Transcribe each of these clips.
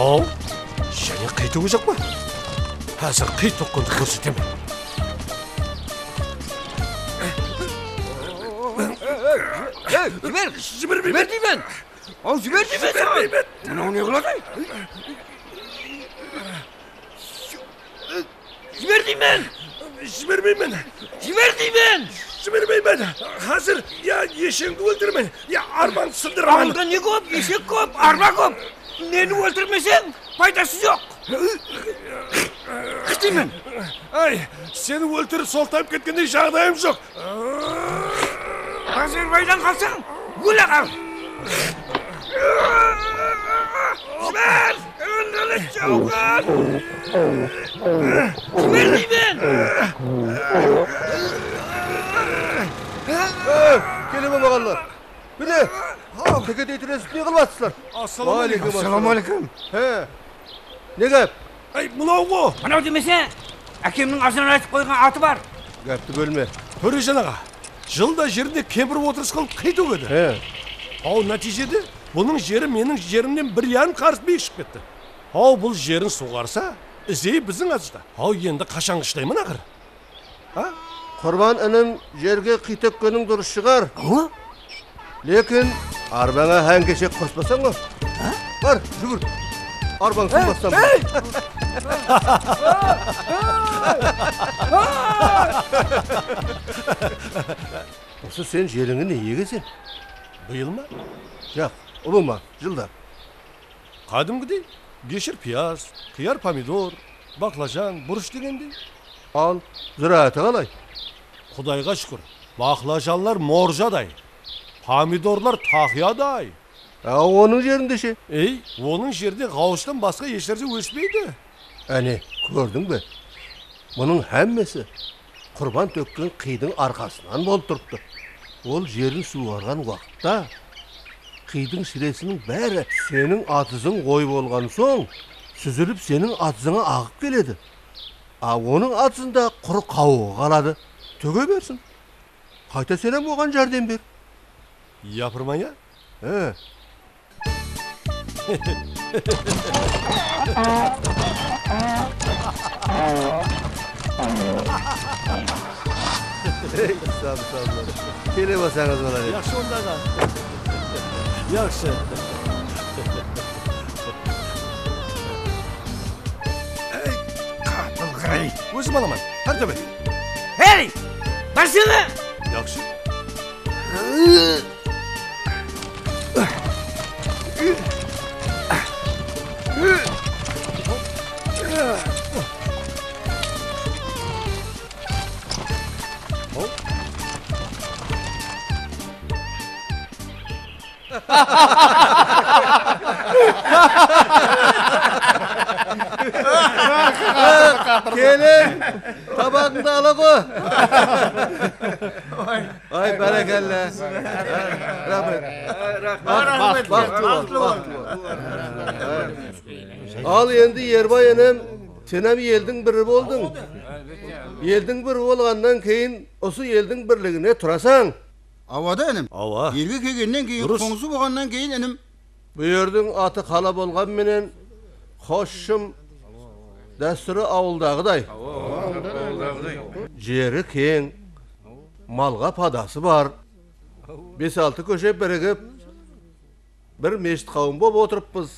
және қайтуы жоқ па? Қазір қит тоққанды көрсетемін. Жібер деймін. Ал жібер деймін. Мынау не қылады? Жібер деймін. Жібермеймін. Жібермеймін. Қазір ешеңді өлтірмен. Арбаны сындырамын. Анда не көп, ешек көп, арба көп. Нені өлтірмесең, пайдасы жоқ. Қыстеймін. Сені өлтіріп солтайып кеткендей жағдайым жоқ. Қазір байдан қалсаң, өле қал. Жібер! Өндірілі жауған! Жібер деймін! Келе болмағанлар. Біле, текет етіресіп не қылбатсыздар? Ассаламалейкум. Не кәп? Мынау ғо? Мынау демесе, әкемнің азан айтып қойған аты бар. Кәпті бөлме. Төрежан аға, жылда жерінде кемпір отырысқан қайту көді. Нәтижеде бұның жері менің жерімнен 1,5 қарыс биік шығып кетті. Бұл жерін суғарса, ізей біздің азыда. Енді қашан қыштаймын ақыр? Құрбан інім жерге қитөккенің дұрыс шығар. Лекін арбаңа һәң кешек қоспасаң ғой. Бар, жүгір. Арбаң сынбастан бар. Осы сен жеріңі не егесен? Биыл ма? Жоқ, ұлы ма, жылда. Қадымғыдей, кешір пияз, қияр помидор, баклажан, бұрыш дегендей. Ал, зыраты қалай? Құдайға шүкір, баклажанлар моржадай, помидорлар тақиядай. Оның жерінде ше? Оның жерде ғауыштан басқа ешнәрсе өспейді. Әне, көрдің бе? Мұның әммесі құрбан төккен қидың арқасынан болып тұрыпты. Ол жерін суарған уақытта қидың шіресінің бәрі сенің атызың ой болған соң сүзіліп сенің атызыңа ағып келеді. Оның атызында құр қауығы қалады. Төге берсін. Қайта сенем оған жәрдем бер. Япырмая? Sağ Келе басаңыз болар. Yaxşı onlardan. Yaxşı. Қатыл қырай. Өзім аламан. Қарта бер. Барсыңы! Yaxşı. Gelin, tabağını da ala koy. Ay berekelle. Al endi Yerbay enem, sen hem yeldin biri boldun. Yeldin biri bolgandan keyin osu yeldin birligine turasan. Avada enim. Ava. Yerge kelgenden keyin, koңsu bolgandan keyin enim. Bu yerдің аты қала болған менен қошшым дәстүрі ауылдағыдай. Жері кең, малға падасы бар. 5-6 көше бірігіп, бір мешіт қауым боп отырыппыз.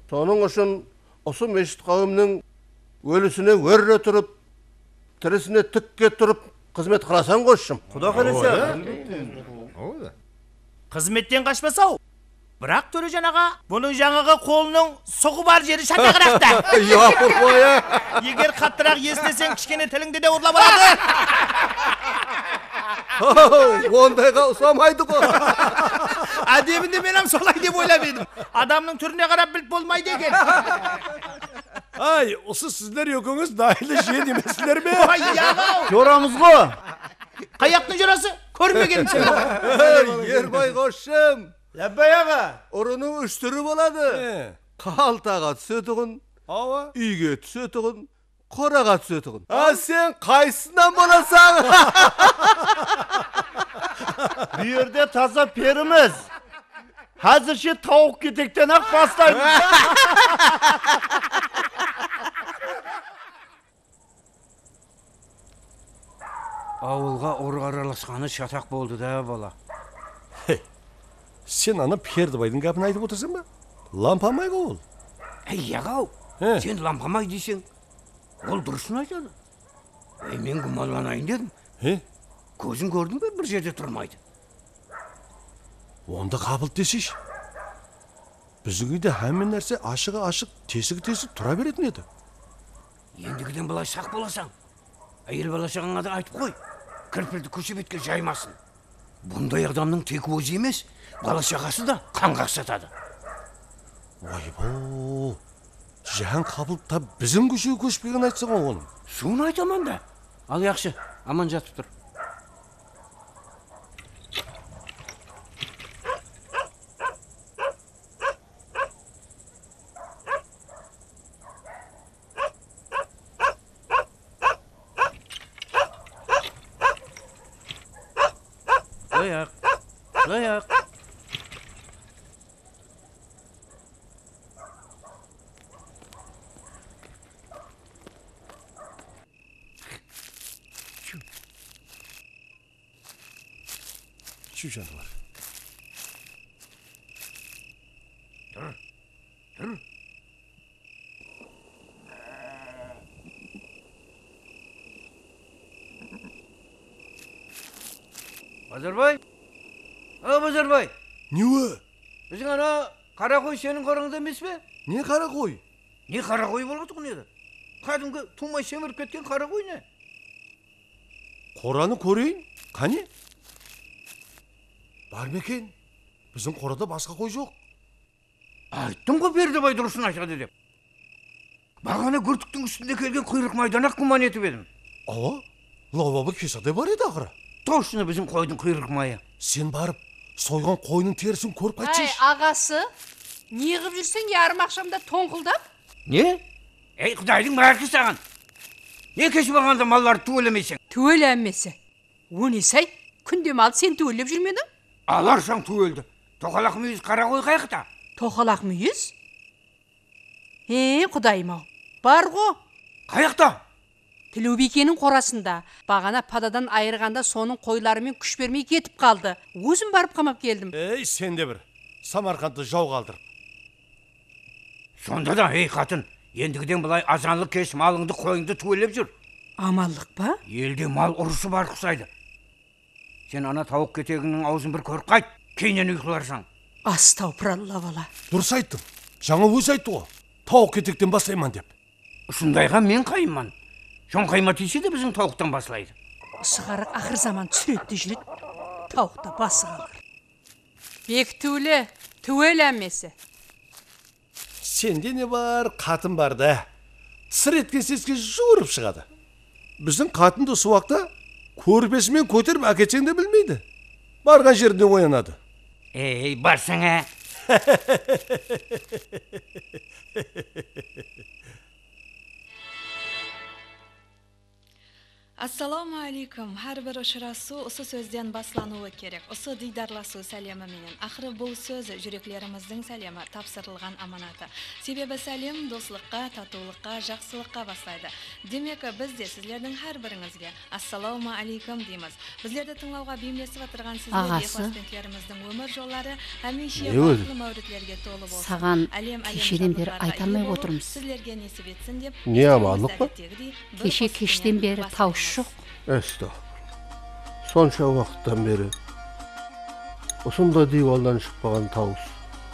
Соның үшін осы мешіт қауымның өлісіне өрре тұрып, тірісіне тікке тұрып, қызмет қыласан қошшым. Құда қаласа. Қызметтен қашпасау. Бірақ Төрежан аға, бұның жаңағы қолының соғы бар жері шаңдағырақта. Япыр қоя. Егер қаттырақ естесең, кішкене тіліңді де ұрлап алады. Ондайға ұсамайды ғой. Әдебінде менің солай деп ойлап едім. Адамның түріне қарап біліп болмайды екен. Осы сіздер екіңіз дайлы жен емесілер ме? Яғау! Жорамыз ғой. Қаяқтың жорасы? Көрмеген сен. Ербай қошшым. Ләббай аға. Ұрының үш түрі болады. Қалтаға түсетіғын, үйге түсетіғын, қораға түсетіғын. Сен қайсынан боласың? Bu yerде таза періміз. Hazır şu tavuk ketekten ak başlaymış. Avulga oru aralaskanı şatak boldu da bala. Sen ana Perdibay'ın kapını aytıp otursan mı? Lampamay ol. Ey yagav, He. sen lampamay deysin. Ol dursun aytadı. Men gumallanayın dedim. He? Gözün gördün mü bir yerde durmaydı. Onda kabul desiş. Bizim uyda hemen nerse aşığa aşık, tesik tura berетін еді. Endігіден былай сақ боласаң. Әйел балашағыңа да айтып қой. Кірпірді көше бетке жаймасын. Бұндай адамның тек өзі емес, балашағасы да қан қақсатады. Ойбо, жан kabul та bizim көшеге көшпеген айтсаң оғлым. Суын айтаман да. Ал яқшы, аман жатып тұр. Layak. Şu canlar. Базарбай? Базарбай, Ne o? біздің ана қара қой сенің қораңда емес пе? Ne kara koy? Не қара қой болады ғой еді? Кәдімгі тумай семіріп кеткен қара қой не? Қораны көрейін. Қане? Бар ма екен? Біздің қорада басқа қой жоқ. Айттым ғой Бердібай дұрысын айтады деп. Бағана күртіктің үстінде келген құйрық майдан-ақ күмән етіп едім. Ава, лавабы кесадай бар еді ақыры. Точно bizim қойдың құйрық майы. Сен барып, сойған қойының терісін көріп Ай, қайтсайшы. ағасы, не қып жүрсің ярым ақшамда тоңқылдап? Не? Ей, құдайдың бәркі саған. Не кешіп алғанда малларды түгелемейсің? Түгеләмесі. О несі-ай, күнде мал сен түгелеп жүрмедің? Аларсаң түгелді. Тоқалақ мүйіз қара қой қайқыта. Тоқалақ мүйіз? Құдайым-ау, бар ғой. Қайықта? Тілеубекенің қорасында бағана пададан айырғанда соның қойларымен күш бермей кетіп қалды. Өзім барып қамап келдім. Ей, сен де бір. Самарқандты жау қалдырып. Сонда да, ей қатын, ендігіден бұлай азанлық кеш малыңды қойыңды түгелеп жүр. Амаллық па? Елде мал ұрысы бар құсайды. Сен ана тауық кетегінің аузын бір көріп қайт, кейінен ұйқыларсаң. Астаупыралла бала. Дұрыс айттым. Жаңа өзі айтты ғой. Тауық кетектен бастайман деп. Шындайға мен қайынман. Шоңқайма тисе де біздің тауықтан басылайды. Сығарық ақыр заман түсіретті жүрет, тауықта басы қалыр. Бектулі, түгеләмесі. Сенде не бар, қатын бар да. Сыр еткен сеске жүгіріп шығады. Біздің қатынды суақта көрпесімен көтеріп әкетсең де білмейді. Барған жерінде оянады. Ей, барсаң ә? Assalomu alaykum. Har bir uchrashuv usul so'zdan boshlanuvi kerak. Usul diydarlashuv salami menen. Axir bu so'z yuraklarimizning salami, topshirilgan amonati. Sebebi salim do'stlikqa, tatuvlikqa, yaxshilikqa boshlaydi. Demak, biz de sizlarning har biringizga assalomu alaykum deymiz. Bizlarda tinglawga bemlashib o'tirgan sizlarga farzandlarimizning umr yo'llari hamisha baxtli mavridlarga to'la bo'lsin. Саған кешеден бері айта алмай отырмыз. Sizlarga nasib etsin deb. Ne amanlık mı? Кеше кештен бері тауыш жоқ. Estağfurullah. Sonça vakitten beri osunda divaldan çıkmagan tavus.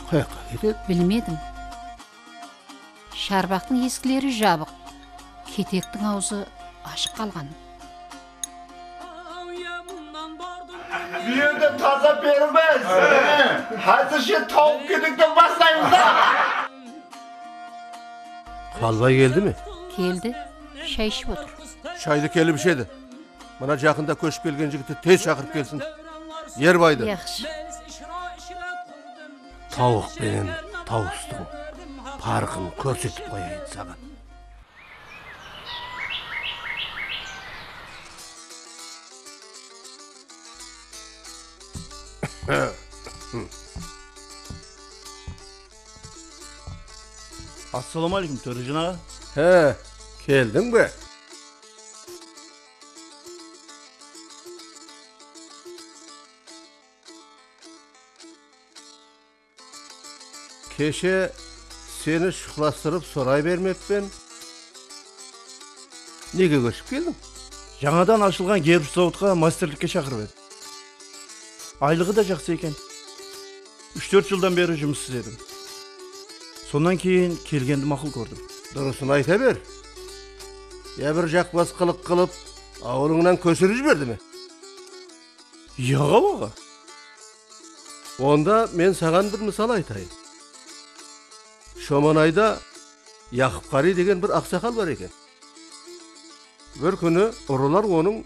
Kayakka кетеді? Білмедім. Шарбақтың ескілері жабық. Кетектің аузы ашық қалған. Yerden taza vermez. Hazır şu tavuk ketekten başlaymış da. Vallahi geldi mi? Келді, шай ішіп отыр. Çaylık eli bir şeydi. Bana yakında köşüp gelgen jigiti tez çakırıp gelsin. Yer baydı. Yaxşı. Tavuk benim tavustum. Parkını körsetip koyayım sana. Assalomu alaykum To'rajon ağa. He, geldin be. Keşe seni şıklaştırıp soray vermek ben. Nege göçüp geldin? Жаңадан ашылған герб зауытқа мастерлікке шақырып еді. Айлығы да жақсы екен. 3-4 жылдан бері жұмыс істедім. Сонан кейін келгенді мақұл көрдім. Doğrusunu ayta ber. Ya bir jakbaz kılık kılıp avlundan kösürü jibirdi mi? Яға баға. Onda men sagan bir misal aytayım. Şomanayda Yakıp Kari degen bir aksakal var eken. Bir günü urular onun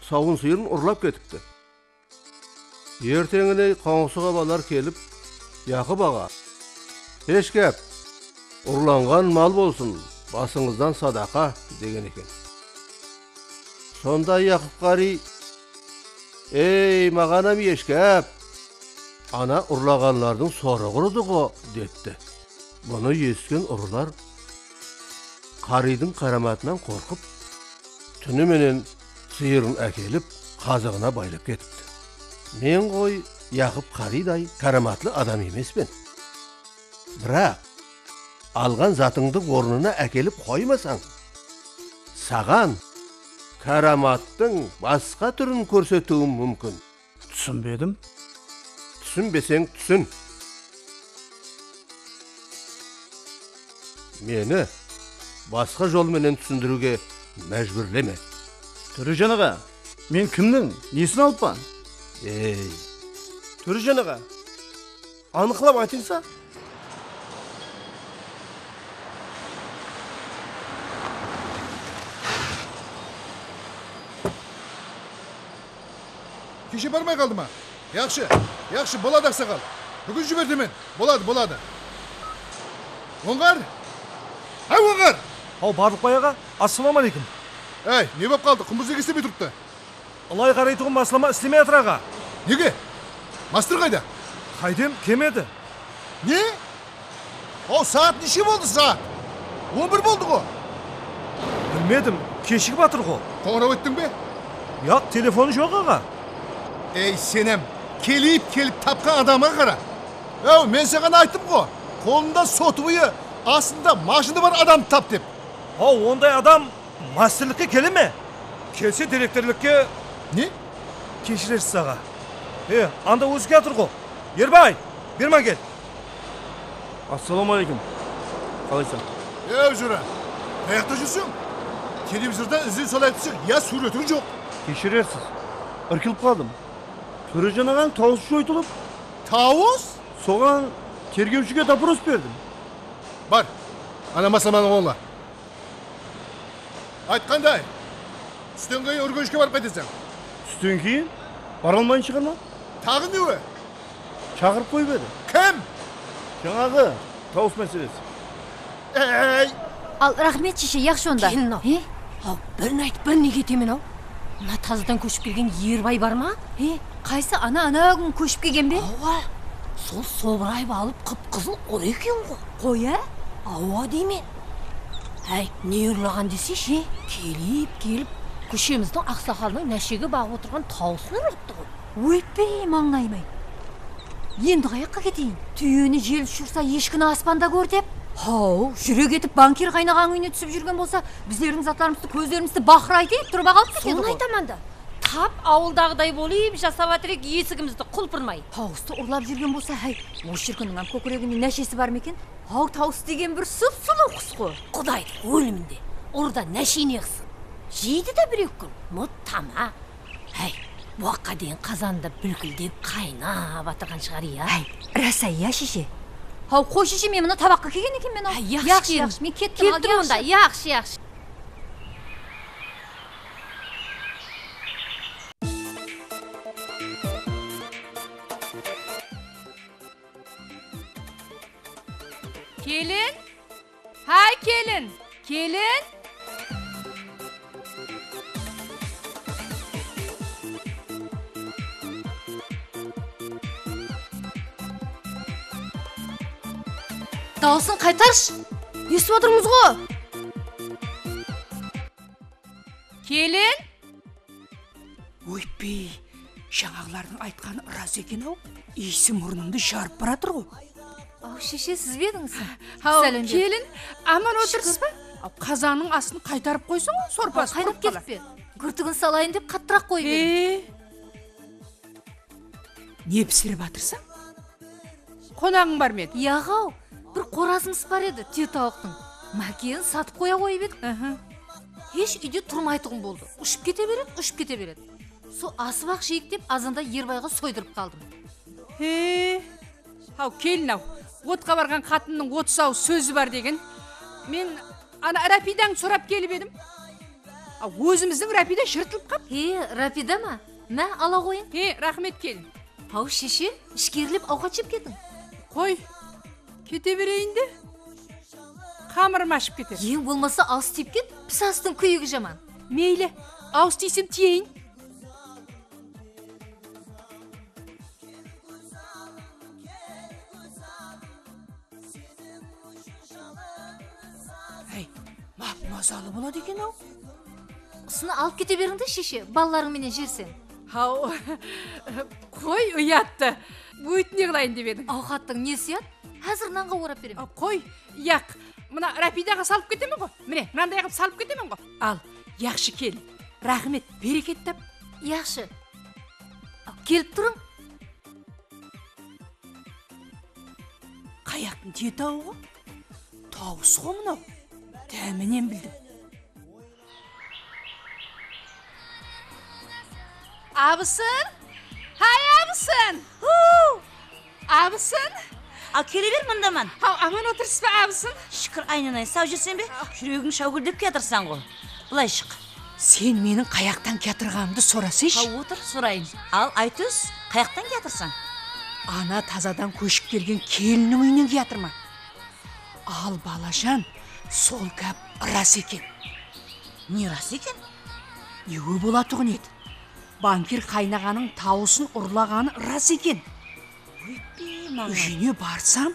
savun suyun urlap ketipti. Ertengine koңsu kabalar kelip Yakıp ağa, "Eş gep, urulangan mal bolsun, basыңızdan sadaka" degen eken. Sonda Yakıp Kari, "Ey mağanam eşkep, ana urlaganlardan sonra kurudu o" dedi. Bunu yesken urular Kari'nin karamatından korkup tünümenen sıyırın әкелip kazığına bayılıp ketipti. Men koy Yakıp Kari'day karamatlı adam emesmen. Bırak algan zatыңды ornuna әкелip koymasan, sagan karamattың başka türün көрсөтүүм mümkün. Түсінбедім. Түсінбесең түсін. Meni başka jol menen түсіндіруге мәжбүрлеме. To'rajon ağa, men kimning? Nesini olibman? Ey, To'rajon ağa, aniqlab aytingsa? Kişi barmay kaldım ha. Yaxşı, boladı aksakal. Bugün jibirdim men. Boladı. Oңғар! Hay Oңғар! Ау Барлықбай аға, ассалаумағалейкум. Ey, ne boп kaldı? Kumbuzluk istemey turuptu. Алай қарайтұғын маслама істемей атыр аға. Nege? Master kayda? Қайдем кемеді. Ne? O saat nişi oldu saat? 11 oldu o. Білмедім, кешігіп атыр ғой. Koğrab ettin be? Яқ, телефоны жоқ аға. Ey senem, kelip tapkan adama kara. Ya men sana ayttım ko. Kolunda sotuyu aslında maşında var adam tap dep. Ау, ондай адам мастерлікке келе ме? Келсе директорлікке Ne? кешірерсіз аға. Анда өзге атыр ғой. Ербай, берма кел. Ассалаумағалейкум. Қалайсың? Jura, ayakta жүрсің? Televizorda izin solay түсік, ya suretің жоқ. Кешірерсіз. Іркіліп қалдым. To'rajon ағаң тауысы жойтылып, Tavus? соған тергеушіге допрос бердім. Бар, ана масламаның оңла. Айтқандай, түстен кейін өргенішке барып қайтесің. Түстен кейін бара алмайын шығарма. Тағы не өй? Шақырып қойып еді. Кім? Жаңағы тауыс мәселесі. Ей! Ал рахмет шеше, яқшы онда. Келін ау. Ау, бірін айтып біріне кетемен ау. Мына тазыдан көшіп келген Ербай бар ма? Қайсы ана күн көшіп келген бе? Ауа, сол собырайып алып қып-қызыл ол екен ғой. Қоя? Ауа деймен. Әй, не ұрлаған десеші? Келіп, көшеміздің ақсақалының нәшегі бағып отырған тауысын ұрыпты ғой. Өйтпей маңнаймай. Енді қаяққа кетейін? Түйені жел ұшырса ешкіні аспанда көр деп. Хау, жүре кетіп банкир қайнаған үйіне түсіп жүрген болса, біздердің затларымызды, көздерімізді бақырайтып тұрып қалып кетеді ғой. Соны айтаманда. Тап ауылдағыдай болып жасап атырек есігімізді құлпырмай. Тауысты ұрлап жүрген болса, осы шіркіннің көкірегінде нәшесі бар ма екен? Тауыс деген бір сұп-сұлу құс қой. Құдайды өлімінде. Орда нәшине қысың. Жейді де бір күн. Мұттама. Бұаққа дейін қазанда бүлкілдеп қайнап атырған шығар я. Раса я шеше. Қой шеше, мен мұны табаққа келген екен мен. Яқшы, мен кеттім онда. Яқшы. Келін? Hay келін. Келін? Дауысын қайтарш. естіп отырмыз ғой. Келін? Ойпей, жаңағылардың айтқаны рас екен-ау. Иісі мұрнымды жарып баратыр ғой. Ау, шеше, сіз бе едіңіз? Ау, келін, аман отырсыз ба? Қазанның астын қайтарып қойсын ғой, сорпасы қайнап кетіп пе? Күртігін салайын деп қаттырақ қойып едім. Не пісіріп атырсың? Қонағың бар ма еді? Яғау, бір қоразымыз бар еді, түйе тауықтың. Мәкеін сатып қоя қойып едік. Еш үйде тұрмайтығым болды. Ұшып кете береді. Со асыбақ жейік деп азанда Ербайға сойдырып қалдым. Ау, келін ау, отқа барған қатынның 30 ау сөзі бар деген. Мен ана Рапидаң сұрап келіп едім. Өзіміздің Рапида жыртылып қап. Рапида ма? Мә, ала қойын. Рахмет келін. Ау, шеше, ішкеріліп ауқат жеп кетін. Қой, кете берейін де. Қамырым ашып кетер. Ең болмаса ауыз тиіп кет, пісастың күйігі жаман. Мейлі, ауыз тисем тиейін. Мазалы болады екен ау. Осыны алып кете беріңді, шеше, балаларың менен жерсен. Ау, қой, ұятты. Өйтіне қылайын деп едім. Ауқаттың несі ят? Әзір нанға орап беремін. Қой, яқ. Мына Рапидаға салып кетемін ғой. Міне, мынандай қылып салып кетемін ғой. Ал, яқшы кел. Рахмет, берекет тап. Яқшы. Келіп тұрың. Қаяқтың тие тауы ғой. Тауысы ғой мынау. Дәмінен білдім. Абысын? Хай, абысын! Абысын? Келе бер мұндаман. Аман отырсыз ба, абысын? Шүкір, айнанай, сау жүрсен бе? Жүрегің шаугілдеп кетірсан ғой. Бұлай шық. Сен менің қаяқтан кетірғанымды сорасыш? Отыр, сұрайын. Ал, айтыз, қаяқтан кетірсан? Ана тазадан көшіп келген келінің үйінен кетірма. Ал, балажан, сол кәп рас екен. Не рас екен? Еуі болатығын еді. Банкир қайнағаның тауысын ұрлағаны рас екен. Үйіне барсам,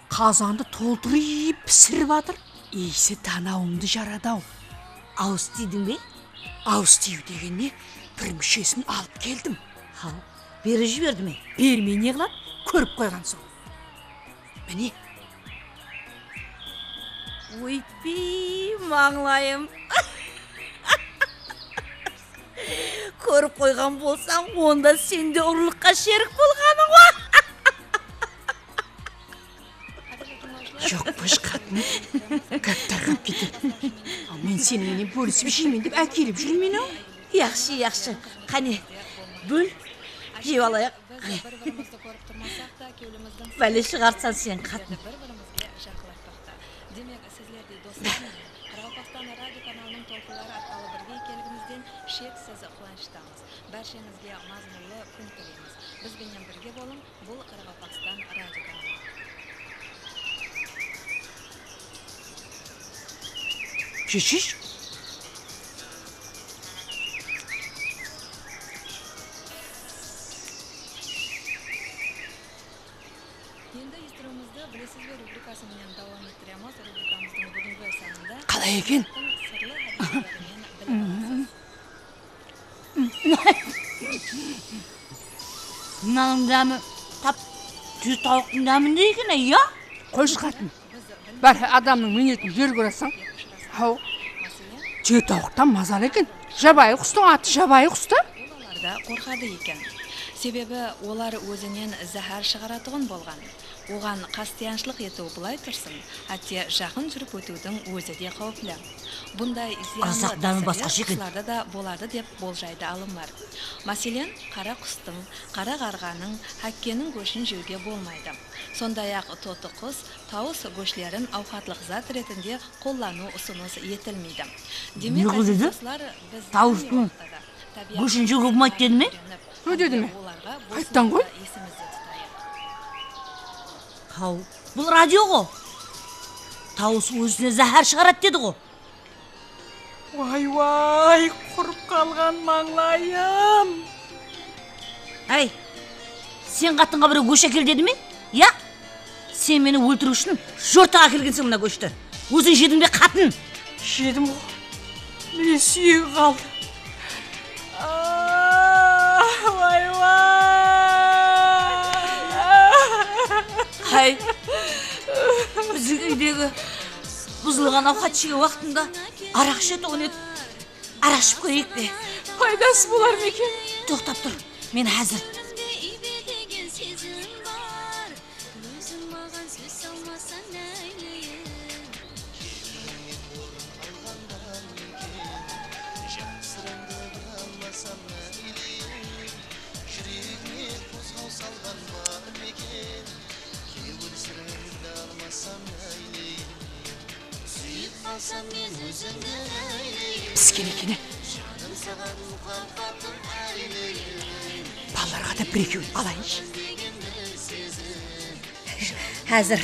қазанды толтырып пісіріп атыр. Иісі танауымды жарады-ау. Ауыз тидің бе? Ауыз тию дегенне бір мүшесін алып келдім. Бері жіберді ме? Бермей не қылады? Көріп қойған соң. Міне. Ойпей, маңлайым. Көріп қойған болсаң, онда сенде ұрлыққа шерік болғаның ғой. Жоқпыш қатын, кәптарғап кетеді. Мен сеніменен бөлісіп жеймен деп әкеліп жүрмейін ау. Яқшы. Қане, бөл, жеп алайық. Бәле шығарсан сен қатын. Бәршеңізге мазмұлы күн тілейміз. Бізбенен бірге болың, бұл Қарақалпақстан радио каналы. Шешеш? Енді естіруімізді білесіз бе рубрикасымен давам еттіреміз. Рубрикамыздың бүгінгі санында қалай екен? сырлы хадистерімен білеміз. Мынаның дәмі тап түйе тауықтың дәмінде екен, я? Қойшы қатын. Бар, адамның мінетін жер көресің. Ау, түйе тауықтан мазалы екен. Жабайы құстың аты жабайы құсты. Оларда қорқады екен. Себебі олар өзінен зәһәр шығаратығын болған. Оған қастияншылық ету бұлай тұрсын, әтте жақын жүріп өтудің өзі де қауіплі. Бұндай зиянды құстарда да болады деп болжайды алымлар. Мәселен, қара құстың, қара қарғаның, хәккенің көшін жеуге болмайды. Сондай-ақ тоты құс, тауыс көшлерін ауқатлық зат ретінде қоллану ұсыныс етілмейді. Не қылды? Тауыстың көшін жеуге болмайды деді ме? Өдеді ме? Қайттан ғой? Хау, бұл радио ғой. Тауыс өзіне зәһәр шығарат деді ғой. Вай, құрып қалған маңлайым. Әй, сен қаттыңға бірі көш әкел деді ме? Я? Сен мені өлтіру үшін жортаға келгенсің мына көшті. өзің жедің бе қатын? Жедім ғой. Міне сүйегі қалды. Хай, біздің үйдегі бұзылған ауқат жеу уақытында арақ ішетін еді. Арақ ішіп көрейік пе? Пайдасы болар ма екен? Тоқтап тұр, мен әзір. Піскен екені. Балаларға да бір-екеуін алайыншы. Әзір,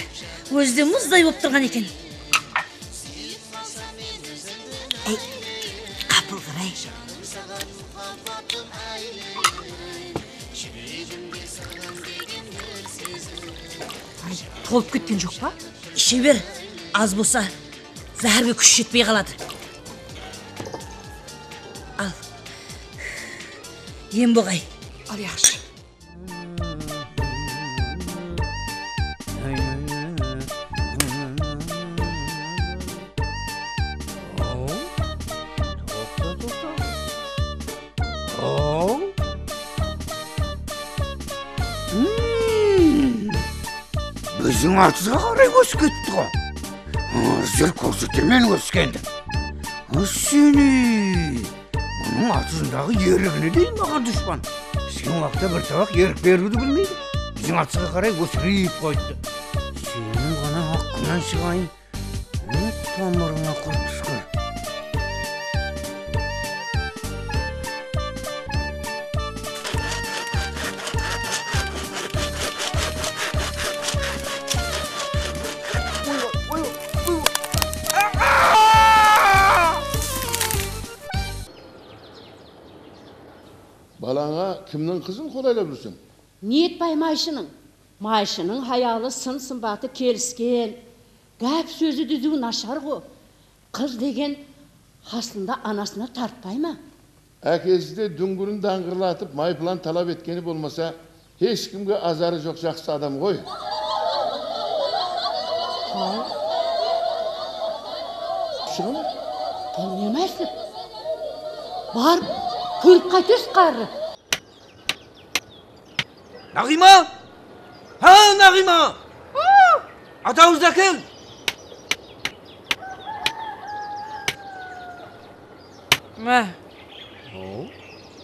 өзде мұздай боп тұрған екен. Әй, қапыл қарай. Толып кеткен жоқ па? Іше бер, аз болса, зәрге күш жетпей қалады. Ал, ем боғай. Ал яқшы. Біздің артызға қарай өсіп кетті ғой. Жер көрсетемен өскенді. Сені, бұның артызындағы ерігіне дейін маған дұшпан. Сен уақытта бір табақ ерік беруді білмейді. Біздің артызға қарай өсірейіп қойды. Сенің ғана аққынан шығайын. Тамырыңа құрт түскір. Балаңа кімнің қызын қолайлап жүрсің? Ниетбай Майшының. Майшының хаялы сын сымбаты келіскен. Гәп сөзі дүзу нашар ғой. Қыз деген аслында анасына тартпай ма? Әкесі де дүңгірін даңғырлатып майпылан талап еткені болмаса, ешкімге азары жоқ жақсы адам ғой. Шығын? Білмемәсіп. Бар, көріп қайтөс қары. Нағима! Ха, Нағима! Атауызда кел! Мә?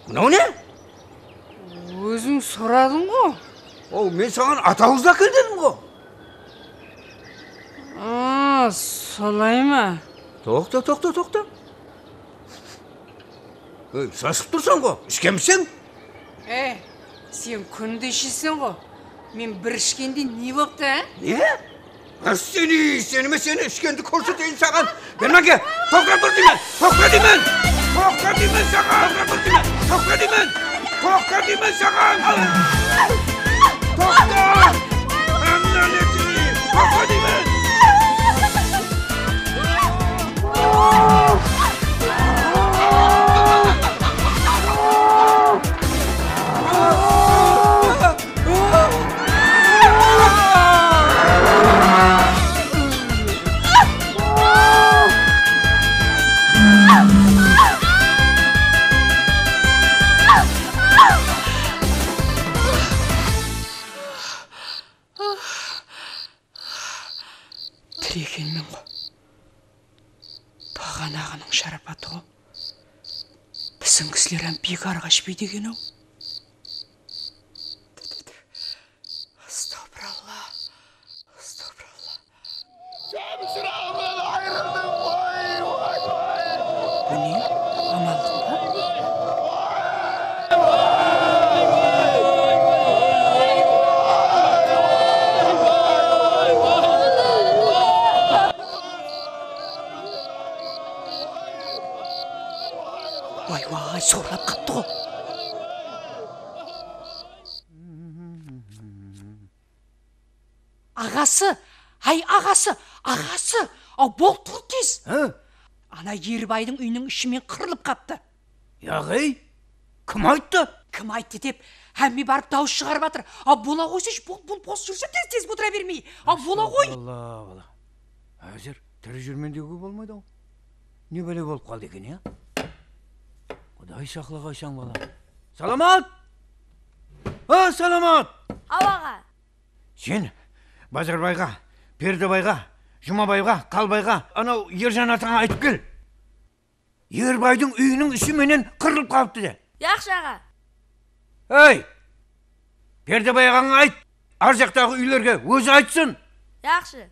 Мынау не? Өзің сұрадың ғой. Мен саған атауызда кел дедім ғой. Солай ма? Тоқта. Сасып тұрсан ғой, ішкемісің? Сен күнді ішесің ғой. Мен бір ішкенде не боқты, Не? Сені ішкенді көрсетейін саған. Бермәге, тоқта тұр деймен, тоқта деймен саған. Тоқта деймен саған. Тоқта! Әмнән етейін, тоқта деймен. Тірекенмен ғой. Бағанағының шарапаты ғой. Біздің кісілер бекарға ішпей деген ау. Астағфиралла. Шамшырағымнан айырылдым ғой. Bu ne? Amaldın ha? Vay soğurlap kaptı o. Ağası, hay ağası, бол тұр тез. Ана Ербайдың үйінің ішімен қырылып қапты. Яғай, кім айтты? Кім айтты деп, әмме барып дауыс шығарып жатыр. Бола қойсыш, бұл бос жүрсе тез отыра бермей. Бола қой. Алла. Әзір, тірі жүрмендеуге болмайды ау. Не бәле болып қалды екен, я? Құдай сақлығы айшан бала. Саламат! Саламат! Аға. Сен Базарбайға, Пердебайға, Жұмабайға, Қалбайға, анау Ержан атаңа айтып кел. Ербайдың үйінің іші менен қырылып қалыпты де. Яқшы аға. Ей! Пердебайғаңа айт, ар жақтағы үйлерге өзі айтсын. Яқшы.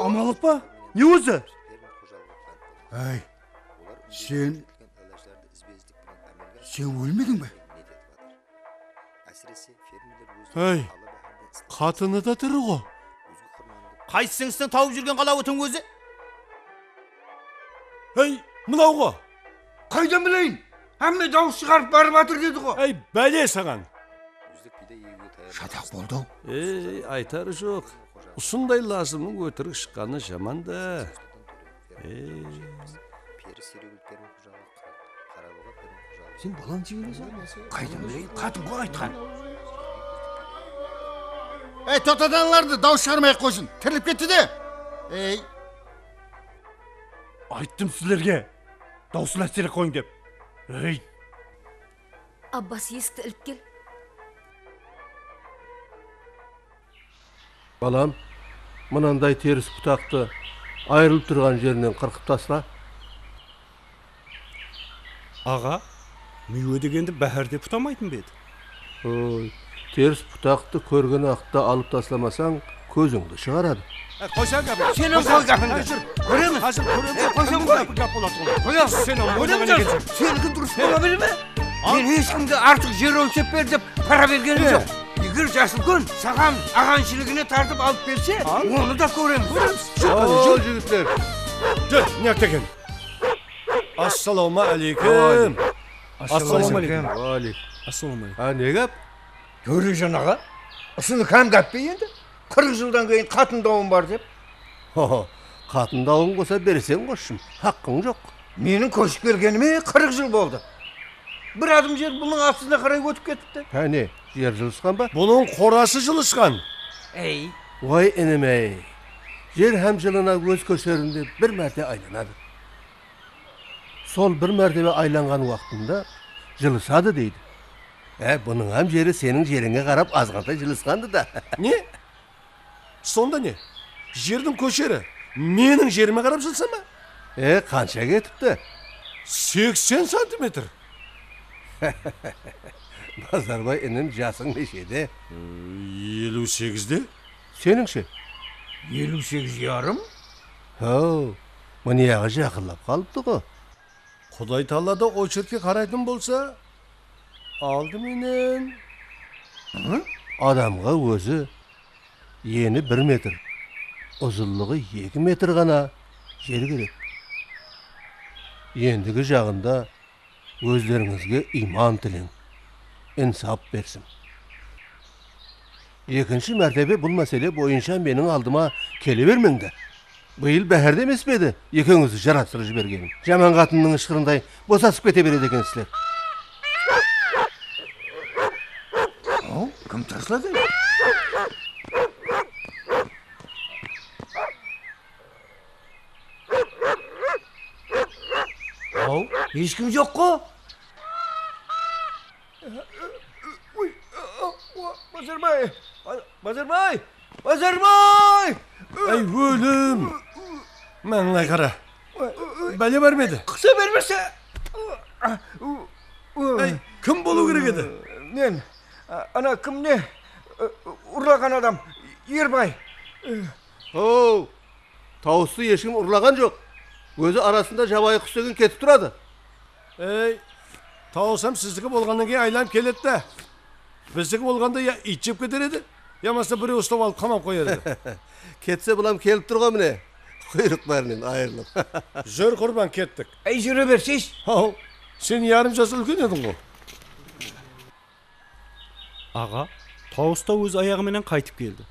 Амалық па? Не өзі? Әй, сен өлмедің бе? Әй, қатыны да тірі ғо. Қайсыңсың тауып жүрген қала өтің өзі? Әй, мынау ғо. Қайдан білейін? Әмме дауыс шығарып барып атыр деді ғо. Әй, бәле саған. Шатақ болды ау. Айтары жоқ. Ұсындай лазымның өтірік шыққаны жаман да. Сен балан жегелесің? Қайдан білейін? Қатын ғой айтқан. Тотаданларды дауыс шығармай қойсын. Тіріліп кетті де. Айттым сіздерге. Даусын әсері қойын деп. Аббас есікті іліп кел. Балам, мынандай теріс бұтақты айырылып тұрған жерінен қырқып тасла. Аға, мүйе дегенді бәһәрде бұтамайтын беді. Ой, теріс бұтақты көрген ақта алып тасламасаң, көзіңді шығарады. Қойсан қапы. Сенің қой қапыңды. Көреміз. Қазір көреміз. Қойсан қой. Қап болады. Қояс. Сенікі дұрыс бола білі ме? Мен ешкімге артық жер өлшеп бер деп пара бергенім жоқ. Егер Жасылкүн саған ағаншылығына тартып алып берсе, оны да көреміз. Ол жігіттер. Жүр, не деген? Ассаламу алейкум. Ассаламу алейкум. Ассаламу алейкум. Не қап? Көрі жаңаға, ұсыны кәм қап бе енді? 40 жылдан кейін қатын дауым бар деп. Қатын дауын қоса берсең қошым, хақың жоқ. Менің көшіп келгеніме 40 жыл болды. Бір адым жер бұның астына қарай өтіп кетіпті. Не, жер жылысқан ба? Бұның қорасы жылысқан. Ой, інім-ей. Жер һәм жылына өз көшерінде бір мәрте айланады. Сол бір мәртебе айланған уақытында жылысады дейді. Бұның һәм жері сенің жеріңе қарап азғантай жылысқанды да. Не? Сонда не? Жердің көшері менің жеріме қарап жылса ма? Қанша кетіпті? 80 сантиметр. Базарбай, інім, жасың нешеде? 58-де. Сеніңше? 58 ярым? Мұнияғы жақылап қалыпты ғой. Құдай талада очертке қарайтын болса, алды менен. Адамға өзі ені 1 метр, ұзынлығы 2 метр ғана жер керек. Ендігі жағында өздеріңізге иман тілең, инсап берсін. Екінші мәртебе бұл мәселе бойынша менің алдыма келе бермеңдер. Бұйыл бәһәрде емес беді, екеуіңізді жаратсырып жібергенім. Жаман қатынның ышқырындай босасып кете береді екенсіздер. Кім таслады? Ешкім жоқ қо? Базарбай! Базарбай! Базарбай! Ай, өлім! Мәңлай қара. Бәле бармеді? Қыса бермесе! Кім болу керек еді? Мен, ана кім не? Ұрлаған адам, Yerbay. Ooo, tavuslu yeşim urlagan yok. Gözü arasında jabay kustagın ketip turadı. Ey, tavusam sizdiki bolgandan keyin aylanıp keletdi. Bizdiki bolganda ya it jep keter edi, ya masa biri ustap alıp kamap koyar edi. Ketse bulam kelip turgan mine. Kuyruklarının ayrılıp. Jör kurban kettik. Ey jüre bersiz. Hao, sen yarım jası ulken edin go. Ağa, Tavus da öz ayağı menen qaytıp geldi.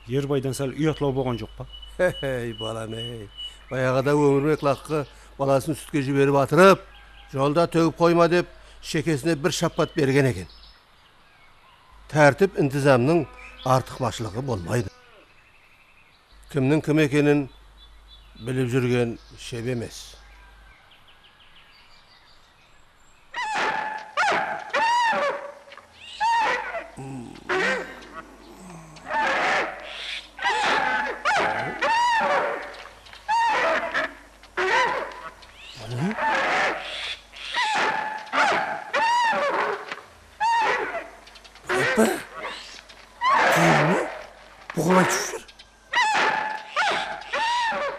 Yerbaydan sal uyatlao bolgan jok ba? Hey balam hey. Bayağıda ömürmek lakkı balasını sütke jiberip atırıp, jolda tөгüp koyma dep şekesine bir şappat bergen eken. Tertip intizamның artıkmaçlığı bolmaydı. Kimnin kim ekenin bilip жүрген şeb emes. Buğulay düşür.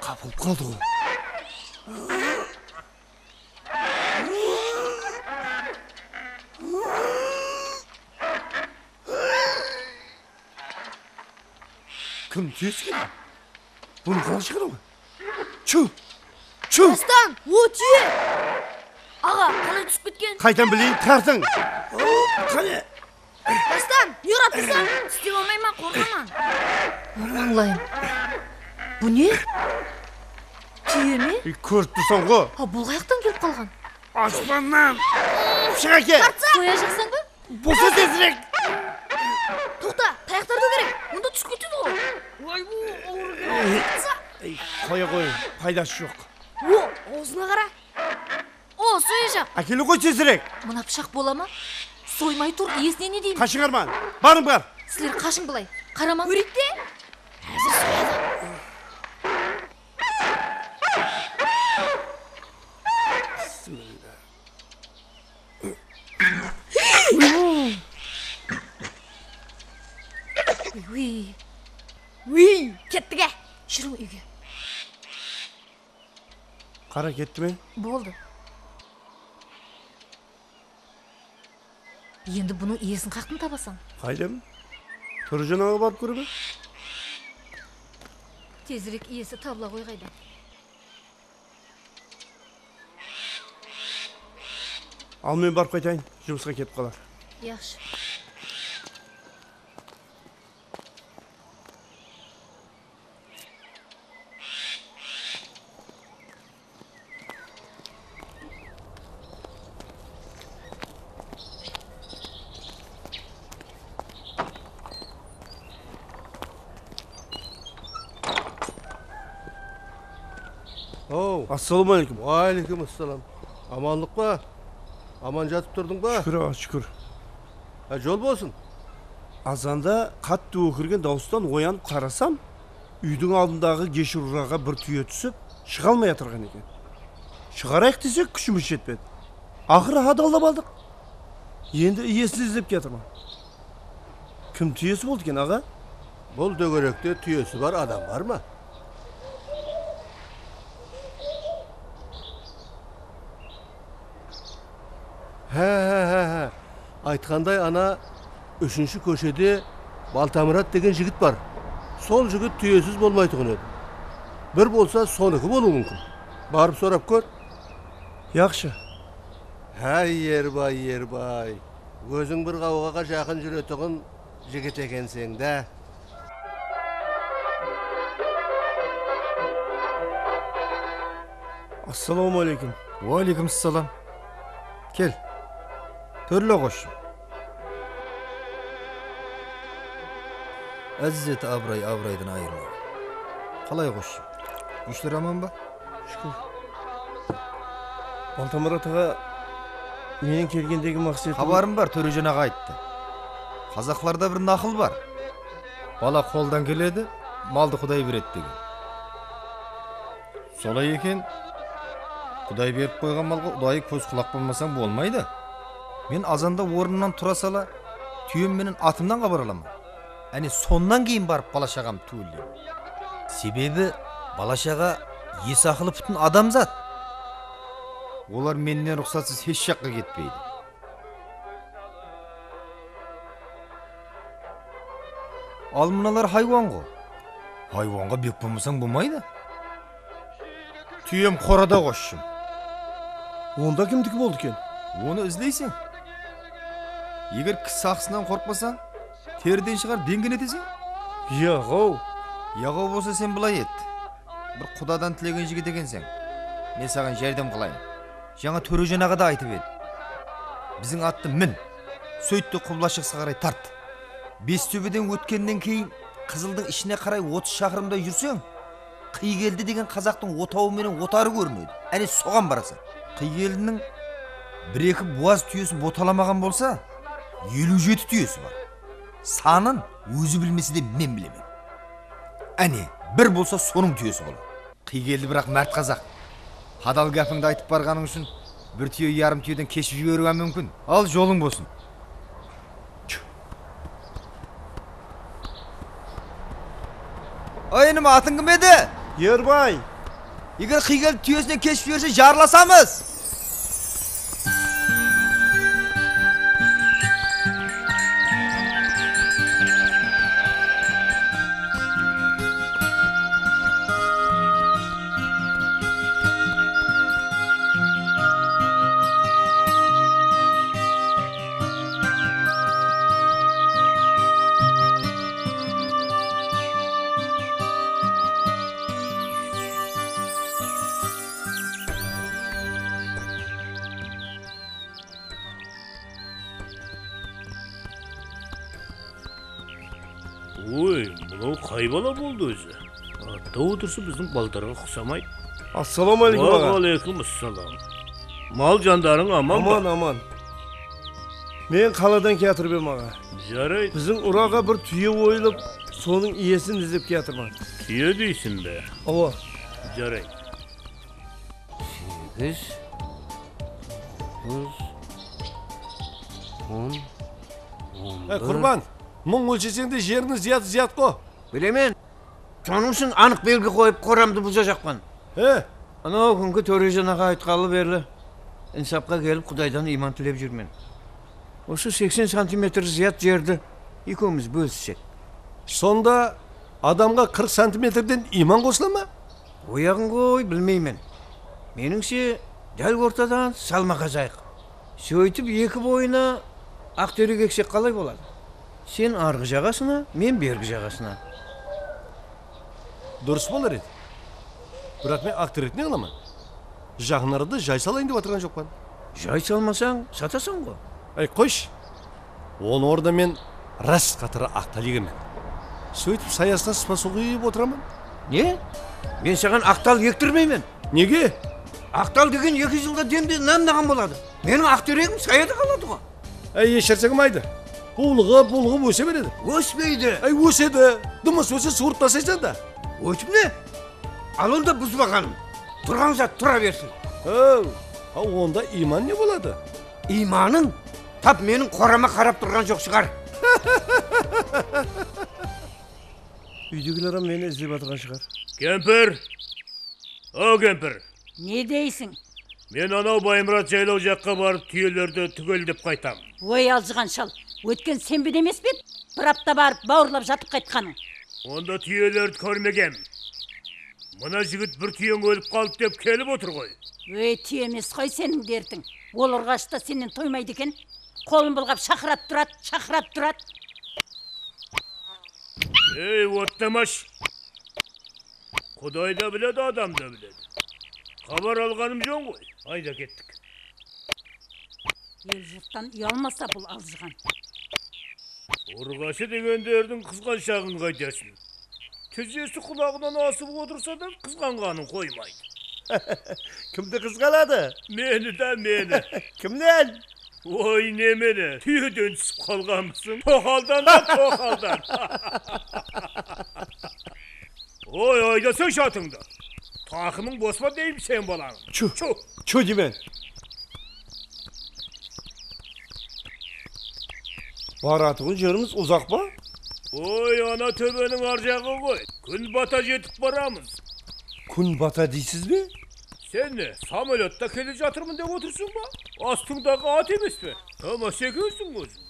Kapılıp kaldı o. Kim tüyüz ki? Bunu falan çıkar mı? Çu! Çu! Aslan, o tüye. Ağa, kalay düşüp ketken. Kaydan bileyim tartın. Kale! Aslan, yoratırsan. İstep olmayman, korkaman. Anlayın. Bu ne? Tüye mi? Kurt dursan go. Ha, bul kayaktan kelip kalgan. Aslanım! Şuna gel! Doyacaksan mı? Bosa tezirek! Toxta, tayaklar da gerek. Onda düşüp ketedi o. Vay bu, ağır gerek. Koya koy, paydası yok. O, ağzına kara. O, soyacak. Akeli koy tezirek! Mına pışak bola mı? Soymay tur, iyesine ne deyim? Kaşın arman, barın bar! Sizler kaşın bulay. Karama. Örekte. Hazır soyadı. Uy, kettik he. Şurun uyga. Kara ketdi mi? Boldu. Endi bunun iyesini qaqtın tabasan? Qaydam? Turjan ağa barıp көрүбү? Tezirek iyesi tabla koy qayda. Al men barıp qaytayın, жұмысқа кетіп қалар. Yaxşı. Assalamu alaikum. Wa alaikum assalam. Amanlık ba? Aman jatıp durdun ba? Şükür ağa, şükür. Ha, jol bolsun. Azanda қатты өкірген дауыстан оянып қарасам, үйдің алдындағы кешір ұраға бір түйе түсіп, шыға алмай жатырған екен. Шығарайық десек, күшіміз жетпеді. Ақыры адалдап алдық. Енді иесін іздеп кетірмін. Кім түйесі болды екен, аға? Бұл дөңгелекте түйесі бар адам бар ма? He. Айтқандай ана үшінші көшеде Балтамұрат деген жігіт бар. Сол жігіт түйесіз болмайтұғын еді. Бір болса соныкі болу мүмкін. Барып сорап көр. Яқшы. Ербай. Өзің бір қауғаға жақын жүретұғын жігіт екенсің да. Assalamu alaikum. Wa alaikum assalam. Kel. Törle qoş. Aziz avraydan ayırma. Qalay qoş. İşler aman ba? Şükür. Балтамұрат аға, менің келгендегі мақсатым... Хабарым бар, Төрежан аға айтты. Қазақтарда бір нақыл бар. Бала қолдан келеді, малды Құдай береді деген. Солай екен, Құдай беріп қойған малға ұдайы көз құлақ болмасаң болмайды. Мен азанда орнымнан тұра сала, түйем менен атымнан хабар аламын. Әне соннан кейін барып балашағам туылды. Себебі балашаға есі ақылы бүтін адамзат. Олар менен рұқсатсыз еш жаққа кетпейді. Ал мыналар хайуан ғой. Хайуанға бек болмасаң болмайды. Түйем қорада қосшым. Онда кімдікі болды екен? Оны іздейсің. Егер кісі ақсынан қорқпасаң, терден шығар денген етесің. Яғау. Яғау болса сен бұлай ет. Бір құдадан тілеген жігіт екенсің. Мен саған жәрдем қылайын. Жаңа Төрежан аға да айтып еді. Біздің атты мін, сөйтті Құбылашыққа қарай тарт. Бестөбеден өткеннен кейін Қызылдың ішіне қарай 30 шақырымда жүрсең, Қиgelді деген қазақтың отауы менен отары көрінеді. Әне соған барасың. Қиgelдінің 1-2 буаз түйесі боталамаған болса, 57 түйесі бар. Санын өзі білмесе де мен білемін. Әне, бір болса соның түйесі болады. Қиgelді бірақ мәрт қазақ. Хадал гәпіңді айтып барғаның үшін бір түйе ярым түйеден кешіп жіберуі мүмкін. Ал жолың болсын. Айным атың кім еді? Ербай. Егер Қиgelді түйесінен кешіп жіберсе жарласамыз. Ой, мынау қай бала болды өзі? Атта отырсы біздің балдарға ұқсамайды. Ассаламалейкум аға. Уағалейкум ассалам. Мал жандарың аман ба? Аман. Мен қаладан кетірбем аға. Жарайды. Біздің ұраға бір түйе ойылып, соның иесін іздеп кетірмін. Түйе дейсің бе? Ова. Жарайды. 8, 9, 10, Құрбан, мұң өлшесеңде жеріні зият қо. Білемен, соның үшін анық белгі қойып қорамды бұза жақпан. Анау күнгі Төрежан аға айтқалы берлі, инсапқа келіп Құдайдан иман тілеп жүрмен. Осы 80 сантиметр зият жерді екеуміз бөліссек. Сонда адамға 40 сантиметрден иман қосыла ма? Ояғын қой, білмеймен. Меніңше дәл ортадан салма қазайық. Сөйтіп екі бойына ақтөрек ексек қалай болады? Сен арғы жағасына, мен бергі жағасына. Дұрыс болар еді. Бірақ мен ақтөрек не қыламын? Жағынарды жай салайын деп атырған жоқпан. Жай салмасаң, сатасың ғой. Қойш, оны орда мен рас қатыры ақтал егемен. Сөйтіп саясына спасу қиып отырамын. Не? Мен саған ақтал ектірмеймін. Неге? Ақтал деген 2 жылға демде намнаған болады. Менің ақтөрегім саяда қалады ғой. Ешерсегім айды. Бұлғып өсе береді. Өспейді. Өседі. Дымыс өсе суырып тасайсан да. Өтіп не? Ал онда бұзбағаным. Тұрған зат тұра берсін. Онда иман не болады? Иманың тап менің қорама қарап тұрған жоқ шығар. Үйдегілер мені іздеп атырған шығар. Кемпір! О, кемпір! Не дейсің? Мен анау Байымрат жайлау жаққа барып түйелерді түгелдеп қайтам. Ой алжыған шал, өткен сенбіде емес пе? Бір апта барып бауырлап жатып қайтқаның. Онда түйелерді көрмегем. Мына жігіт бір түйең өліп қалып деп келіп отыр ғой. Өй, түйе емес қой сенің дертің. Ол ұрғашта сенен тоймайды екен. Қолын бұлғап шақырап тұрады. Ей, оттамаш. Құдай да біледі, адам да біледі. Хабар алғаным жон ғой. Айда кеттік. Ел жұрттан ұялмаса бұл алжыған. Ұрғашы дегендердің қызған шағын қайтасын. Тізесі құлағынан асып отырса да қызғанғанын қоймайды. Кімді қызғалады? Мені. Кімнен? Ой, немені? Түйеден түсіп қалғанмысың? Тоқалдан. Ой, айдасың шатыңды. Тақымың босма деймін сен балаң. Чу демен. Баратығын жеріміз ұзақ ба? Oy ana töbenin arjağın koy. Gün bata jetip baramız. Kun bata deysiz mi? Sen ne? Samolyotta kele jatırmın dep otursun ba? Astыңдағы at емес pе? Tamasa ekensің өзің.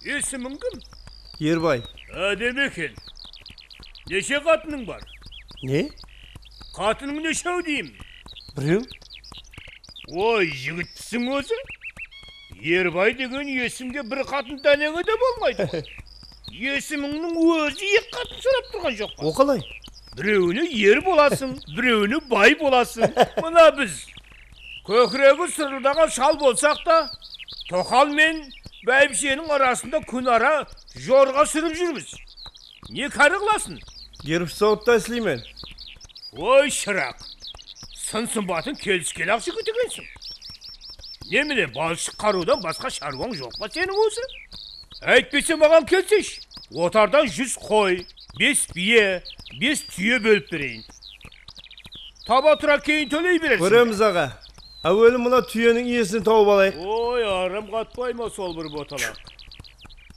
Есімің кім? Yerbay. Демекен. Неше қатының бар? Ne? Қатының нешеу деймін? Біреу? Ой, жігіттісің өзі? Ербай деген есімге бір қатын дәнеңе де болмайды ғой. Есіміңнің өзі екі қатын сұрап тұрған жоқ па? O қалай? Біреуіне ер боласың, біреуіне бай боласың. Мына біз көкірегі сырылдаған шал болсақ та, тоқал мен бәйбішенің арасында күн ара жорға сүріп жүрміз. Не кәрі қыласың? Gerip soğutta esliymen. Ой, шырақ. Сын-сымбатын келіскел-ақ жігіт екенсің. Немене балшық қарудан басқа шаруаң жоқ па сенің өзі? Әйтпесе маған келсеш, отардан 100 қой, 5 бие, 5 түйе бөліп берейін. Таба тұра кейін төлей бересің. Көреміз аға. Әуелі мұна түйенің иесini тауып алайық. Ой, арым қатпай ма сол бір боталақ?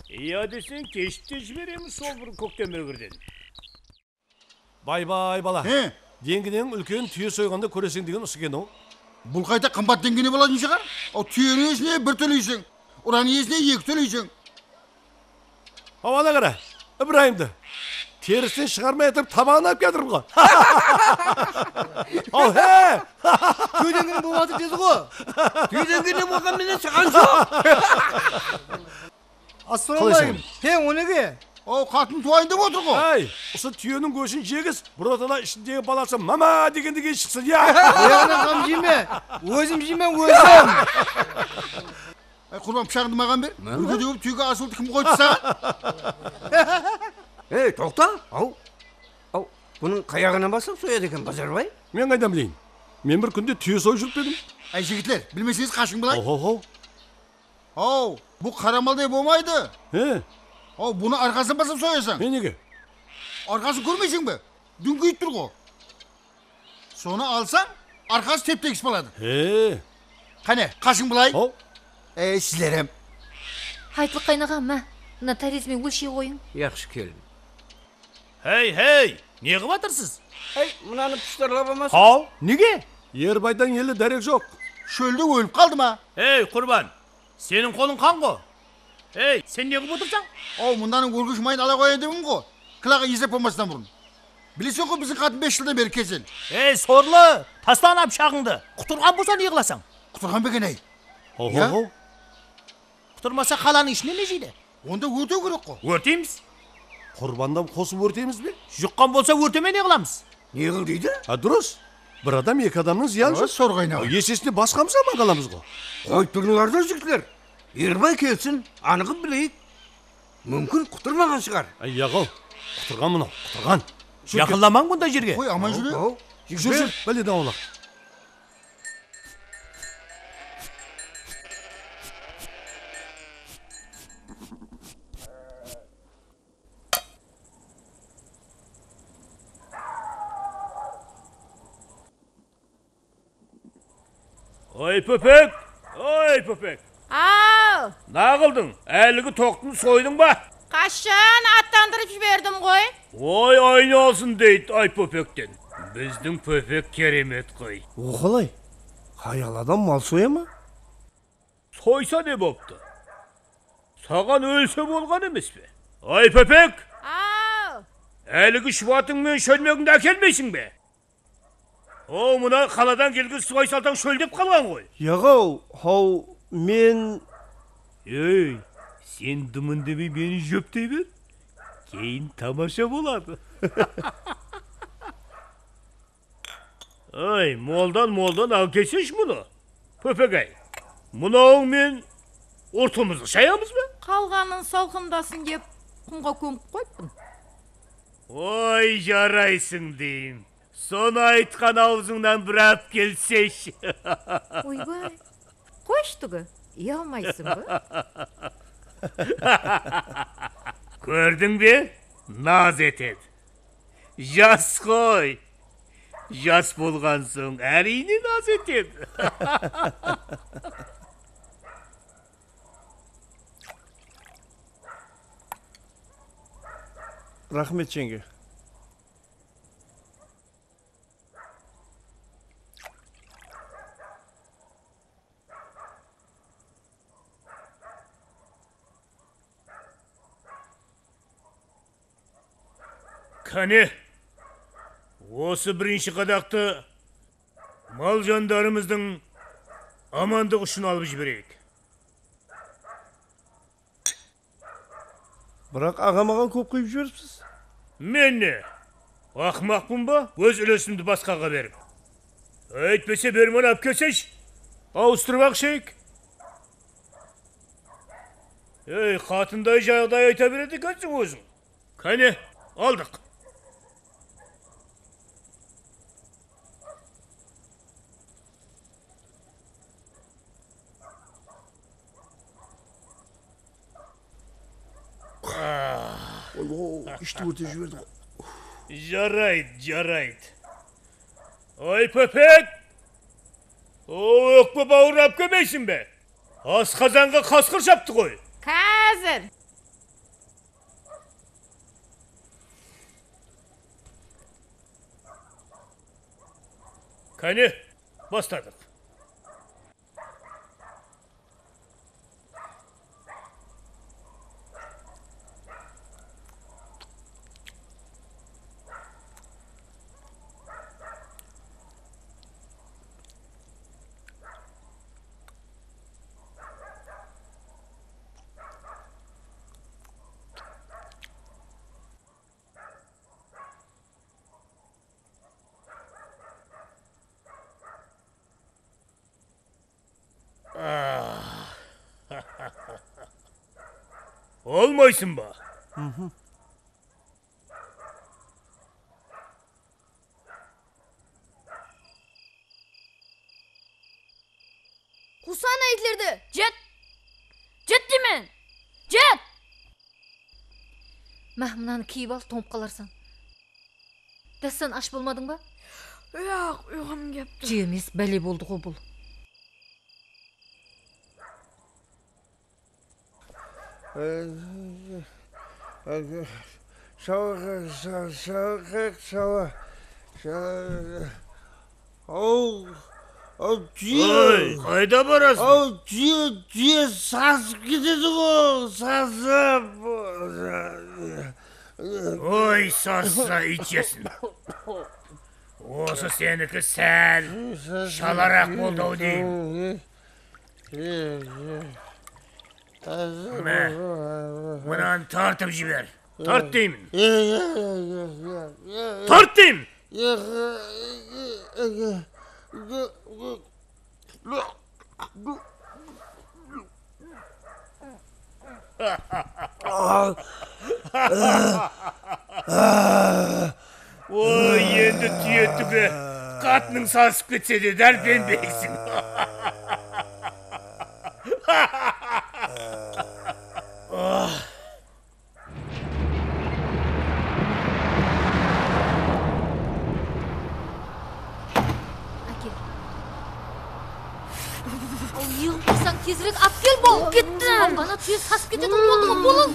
Иә десең, кеште жібереміз сол бір көктемегірден. Бай-бай бала. Деңгінен үлкен түйе сойғанда көресің деген осы екен о. Бұл қайта қымбат деңгене болатын шығар. О түйенің иесіне бір төлейсің, ұраның иесіне 2 төлейсің. Ана қара, Ибраимді. Терістен шығармай етіп табағын алып кетіріп ғой. Ал, Түйдеңгені болмады деді ғой. Түйдеңгені болған менен шыған жоқ. Ассалаумағалейкум. O неге? О, қатын туайын деп отыр ғой. Ай, осы түйенің көшін жегіз, бұратала ішіндегі баласы мама дегендеген шықсын, я. Ояғына қам жеме. Өзім жеме, өзім. Құрбан пышағынды маған бер. Үрге деп түйге асылды кім қойды саған? Тоқта. Ау, бұның қаяғынан басып сояды екен Базарбай. Мен қайдан білейін? Мен бір күнде түйе сойып жүріп едім. Әй жігітлер, білмесеңіз қашың былай. Оу, бұл қарамалдай болмайды. Оу, бұны арқасын басып соясың. Мен неге? Арқасын көрмейсің бе? Дүңгейіп тұр ғой. Соны алсаң, арқасы теп-тегіс болады. Қане, қашың былай. Сіздерім. Айтылық қайнаған ма? Мына тарезмен өлшей қойың. Яқшы келін. Хей, не қып атырсыз? Мынаны пұштарлап алмасын. Ал, неге? Ербайдан елі дәрек жоқ. Шөлде өліп қалды ма? Құрбан, сенің қолың қан ғой. Сен не қып отырсың? Оу, мұнданың өргіш майын ала қояйын дегім ғой. Қылаға есеп болмастан бұрын. Білесің ғой біздің қатын 5 жылдан бері кесел. Сорлы, тастан ап шағыңды. Құтырған болса не қыласың? Құтырған бекен әй. Құтырмаса қаланың ішіне не жейді? Онда өртеу керек қой. Өртейміз. Құрбандан қосып өртейміз бе? Жұққан болса өртеме не қыламыз? Не қыл дейді? Дұрыс. Бір адам 2 адамның зияны жоқ. Сорғайна. Есесіне басқамыз аман қаламыз ғой. Қой тұрыңларда жігітлер. Ербай келсін, анығын білейік. Мүмкін құтырмаған шығар. Яғыл, құтырған мұнау, құтырған. Жақылламаң бұнда жерге. Қой, аман жүре. Жүр, бәледен аулақ. Ой, Пөпек! Ау! Нағылдың, әлігі тоқтың сойдың ба? Қашан аттандырып жібердім ғой? Ой, айналсын дейді ай Пөпектен. Біздің Пөпек керемет қой. О қалай? Қаял адам мал соя ма? Сойса не бопты? Саған өлсе болған емес пе? Ай Пөпек! Ау! Әлігі шұбатың мен шөлмегіңді әкелмейсің бе? О, мұна қаладан келген суай салтаң шөлдеп қалған ғой. Яғау, мен... Сен дымын демей мені жөптей бер. Кейін тамаша болады. Ой, молдан ал кесеш мұны. Пөпек-ай, мұнауың мен ұртымызды шаямыз ба? Қалғанын салқындасын деп құмға көміп қойыппын. Ой, жарайсың дейім. Соны айтқан аузыңнан бір ап келсеш. Ойбай, қойштығы, ұялмайсың ба? Көрдің бе? Наз етеді. Жас қой. Жас болған соң әрине наз етеді. Рахмет, жеңге. Kane, осы бірінші қадақты мал жандарымыздың амандық үшін алып жіберейік. Бірақ аға маған көп құйып жіберіпсіз. Мен не? Ақмақпын ба? Өз үлесімді басқаға беріп. Әйтпесе бермен алып келсейші. Ауыстырып ақшайық. Қатындай жағдай айта береді екенсің өзің. Кәне, алдық. İşte orta jіберді. Жарайды. Ой, Пөпек! Өкпе бауырап көмейсің бе? Асқазанға қасқыр шапты ғой. Қазір. Кәне, бастадық. Olmaysın ba? Kusana itlerdi. Jet. Jet demen. Jet. Məhmınanı kiyip al, tonup qalarsan. Dəssən aş bulmadın ba? Yo'q, uyg'onim kepti. Jemiz bәле болды ғой бұл. Ой, қайда барасың? Түйе сасып кетеді ғой, сасып. Ой, сасса итесін. Осы сенікі сәл шаларақ болды ау деймін. Мұнан тартып жібер. Тарт деймін. Тарт деймін. Ой, енді түйеттігі қатының сасып кетсе де дәрпенбейсің. Yığып тұрсаң тезірек ап кел бол. Кетті. Ана түйе сасып кетеді болды ғой болың.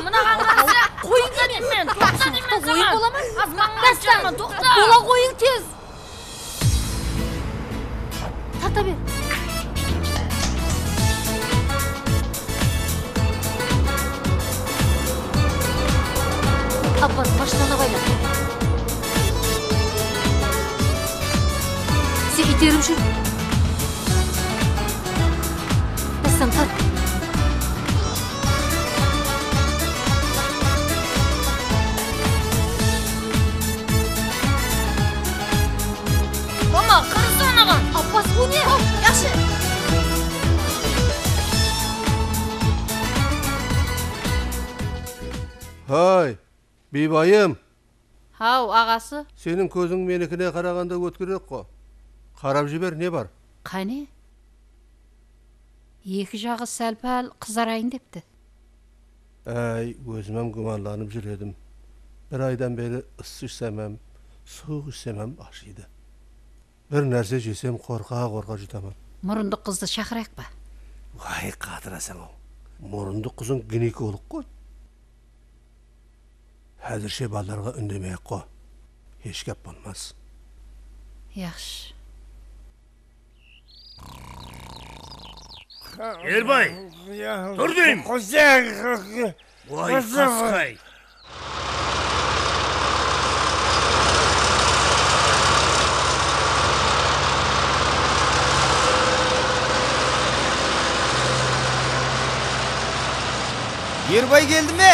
Мынаған қарсы. Қойыңдар мен. Тоқта деймен саған. Ойын бола ма? Азмаңнан тоқта. Бола қойың тез. Тарта бер. Abbas, машинаны байла. Sen iterim şu. Desem tart. Mama, kırısı onağa. Abbas, bu ne? Yaxşı. Hay, бейбайым. Хау, ағасы. Сенің көзің менікіне қарағанда өткірек қо. Қарап жібер, не бар? Қане? Екі жағы сәл-пәл қызарайын депті. Әй, өзімем күмәнланып жүредім. Bir aydan beri ısı içsemem, soğuk içsemem aşıydı. Bir нәрсе жесем қорқа-қорқа жұтамам. Мұрынды қызды шақырайық па? Vay қатырасың ау. Мұрынды қызың гинеколог қой. Әзірше балаларға үндемей қой. Еш кеп болмас. Yaxşı. Ербай, тұр дейм. Ой, қасқай. Ербай келді ме?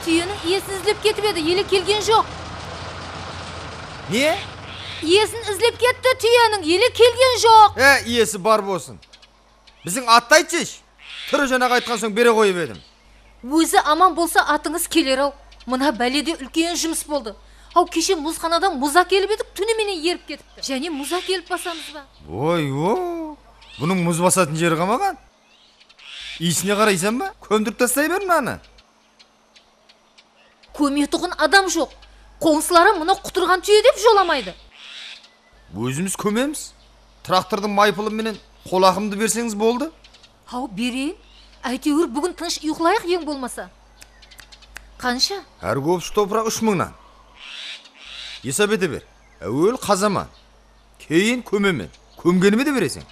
Түйенің иесін іздеп кетіп еді, еле келген жоқ. Не? Иесін іздеп кетті түйенің, еле келген жоқ. Иесі бар болсын. Біздің атты айтсеш, түрі жаңағы айтқан соң бере қойып едім. Өзі аман болса атыңыз келер ау. Мына бәледе үлкен жұмыс болды. Ау кеше мұзханадан мұза келіп едік, түніменен еріп кетіпті. Және мұза келіп басамыз ба? Бұның мұз басатын жері қамаған. Иісіне қарайсам ба? Көмдіріп тастай бер мынаны. Көметұғын адам жоқ. Қоңсылары мұны құтырған түйе деп жоламайды. Өзіміз көмеміз. Трактордың майпылыменен қолақымды берсеңіз болды. Ау берейін. Әйтеуір бүгін тыныш ұйқылайық ең болмаса. Қанша? Әр көпсі топырақ 3000-нан. Есап ете бер. Әуел қазама. Кейін көмемен. Көмгеніме де бересің.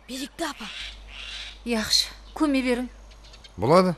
Берікті апа. Яқшы, көме берің. Болады.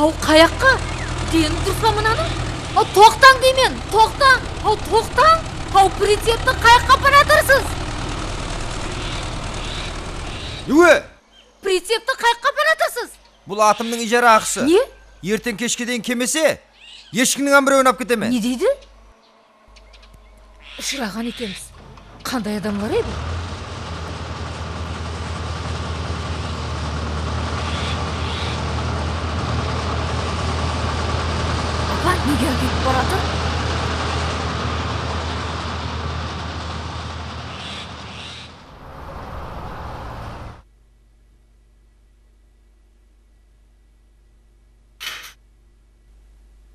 Ау қаяққа? Дені дұрса мұнаның? Ау тоқтаң деймен, тоқтаң. Ау тоқтаң. Ау прицепті қаяққа апаратырсыз? Үе? Прицепті қаяққа апаратырсыз? Бұл атымның ижара ақысы. Не? Ертең кешке дейін кемесе, ешкінің амбіреуін ап кетеме. Не дейді? Ұшыраған екенбіз. Қандай адамлар еді? Неге әкетіп барады?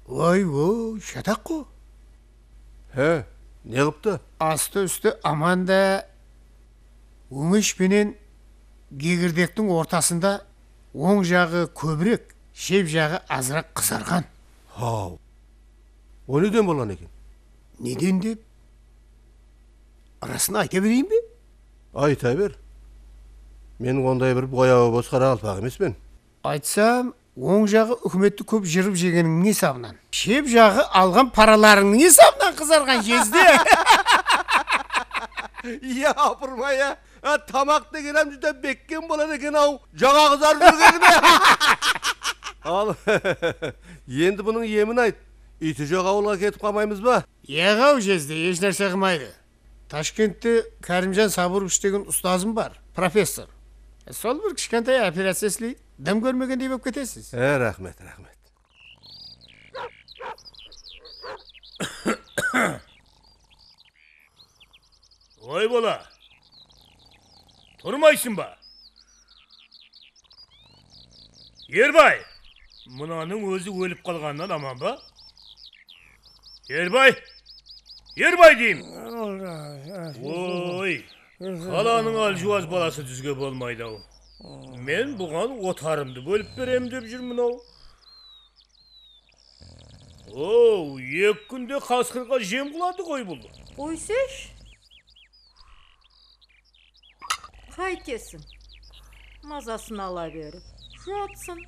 Ой, шатақ қо. Не қыпты? Асты-үсті аманда өңеш пенен гегірдектің ортасында оң жағы көбірек, шеп жағы азырақ қысарған. Ау. O neden bolan eкен? Неден деп? Арасына айта берейін бе? Айта бер. Мен ондай бір бояуы босқара алпақ емеспен. Айтсам, оң жағы үкіметті көп жырып жегеніңнің есабынан. Шеп жағы алған параларыңның есабынан қызарған жезде. Ya апырмай, тамақ деген әмжіде беккен болан екен ау. Жаңа қызар жүргеніне. Ал, енді бұның емін айт. Иті жоқ ауылға кетіп қалмаймыз ба? Еғау жезде, еш нәрсе қылмайды. Ташкентте Кәрімжан Сабырович деген ұстазым бар, профессор. Сол бір кішкентай операция істейді. Дым көрмегендей болып кетесіз. Рахмет. Ой бола, тұрмайсың ба? Ербай, мұнаның өзі өліп қалғаннан аман ба? Ербай дейм. Ой, қаланың алжуаз баласы дүзге болмайды ау. Мен бұған отарымды бөліп берем деп жүрмін ау. Оу, екі күнде қасқырға жем қылады ғой бұл. Ойсеш? Қайтесің? Мазасын ала беріп, жатсын.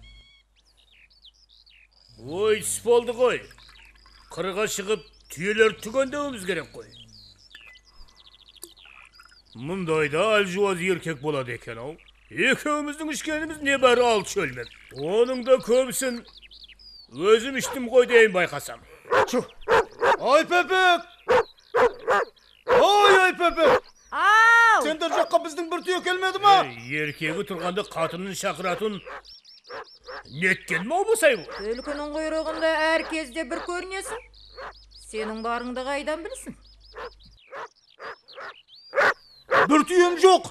Ой, түс болды ғой. Қырға шығып, түйелер түгендеуіміз керек қой. Mundayda aljuaz erkek болады екен ау. Екеуміздің ішкеніміз не бәрі 6 шөлмек. Оның да көбісін өзім іштім ғой дейін байқасам. Ай Пепек! Ой Пепек! Ау! Сендер жаққа біздің бір түйе келмеді ма? Еркегі тұрғанда қатынын шақыратын неткен ма болсай бұл? Түлкінің құйрығында әр кезде бір көрінесің. Сенің барыңды қайдан білсін? Bir tüyem жоқ.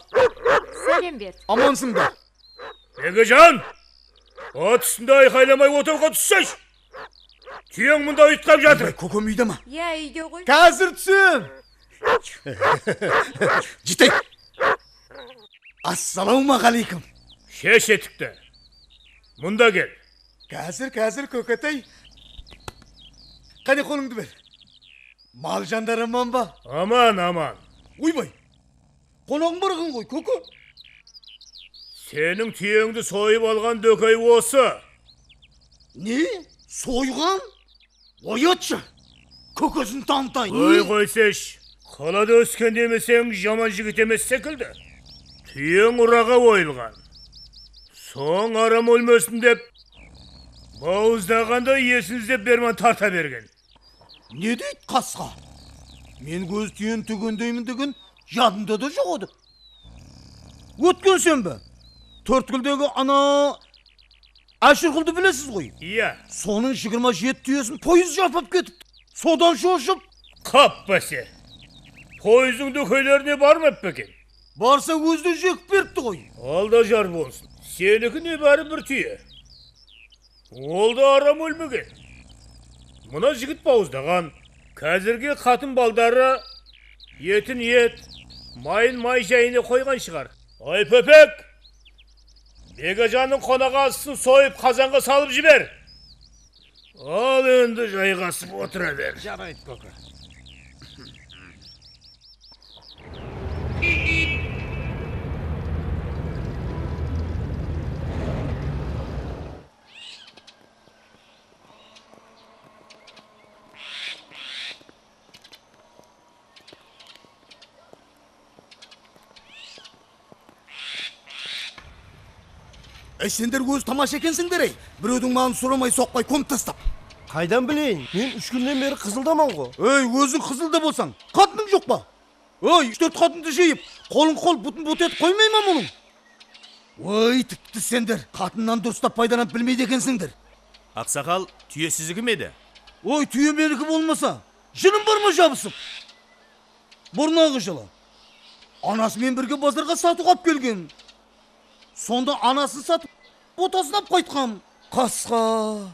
Сәлем бер. Амансыңдар. Бекежан! От үстінде айқайламай отырға түссеш! Түйең мұнда ұйытқап жатыр. Көкем үйде ма? Я үйде ғой. Қазір түсем. Жітей. Ассалаумағалейкум. Шеш етікті. Мұнда кел. Қазір көкетей. Қане қолыңды бер. Мал жандар аман ба? Аман. Уйбай. Қонағың барғын ғой, көке. Сенің түйеңді сойып алған дөкей осы. Не? Сойған? Оятшы. Көкесін танытайын. Ой қойсеш. Қалада өскен демесең жаман жігіт емес секілді. Түйең ұраға ойылған. Соң арам өлмесін деп, бауыздағанда есіңіздеп берман тарта берген. Не дейді қасқа? Мен көз түйен түгендеймін деген жадымда да жоқ еді. Өткен сен бе? Төрткілдегі ана Әшірқұлды білесіз ғой? Иә. Соның 27 түйесін пойыз жапып кетіпті. Содан шошып. Қап бәсе. Пойыздың дөкейлеріне бармап бекен. Барса өзді жек беріпті ғой. Алда жар болсын. Сенікі не бәрі бір түйе. Ол да арам өлмеген. Мұна жігіт бауыздаған. Қазірге қатын балдары етін ет, майын май жайына қойған шығар. Ай Пепек! Бекежанның қонағасысын сойып қазанға салып жібер. Ал енді жайғасып отыра бер. Жарайды, көке. Сендер өз тамаша екенсіңдер ей. Біреудің малын сұрамай соқпай көміп тастап. Қайдан білейін? Мен 3 күннен бері қызылдаман ғой. Өзің қызылда болсаң, қатының жоқ па? 3-4 қатынды жиып, қолың қол бұтын бұт етіп қоймай ма мұның? Тіпті сендер қатыннан дұрыстап пайданап білмейді екенсіңдер. Ақсақал, түйе сізікі ме еді? Түйе менікі болмаса, жының бар ма жабысып? Бұрнағы жылы. Анасымен бірге базарға сатуға келген. Сонда анасын сатып, отасынап қайтқам. Қасқа.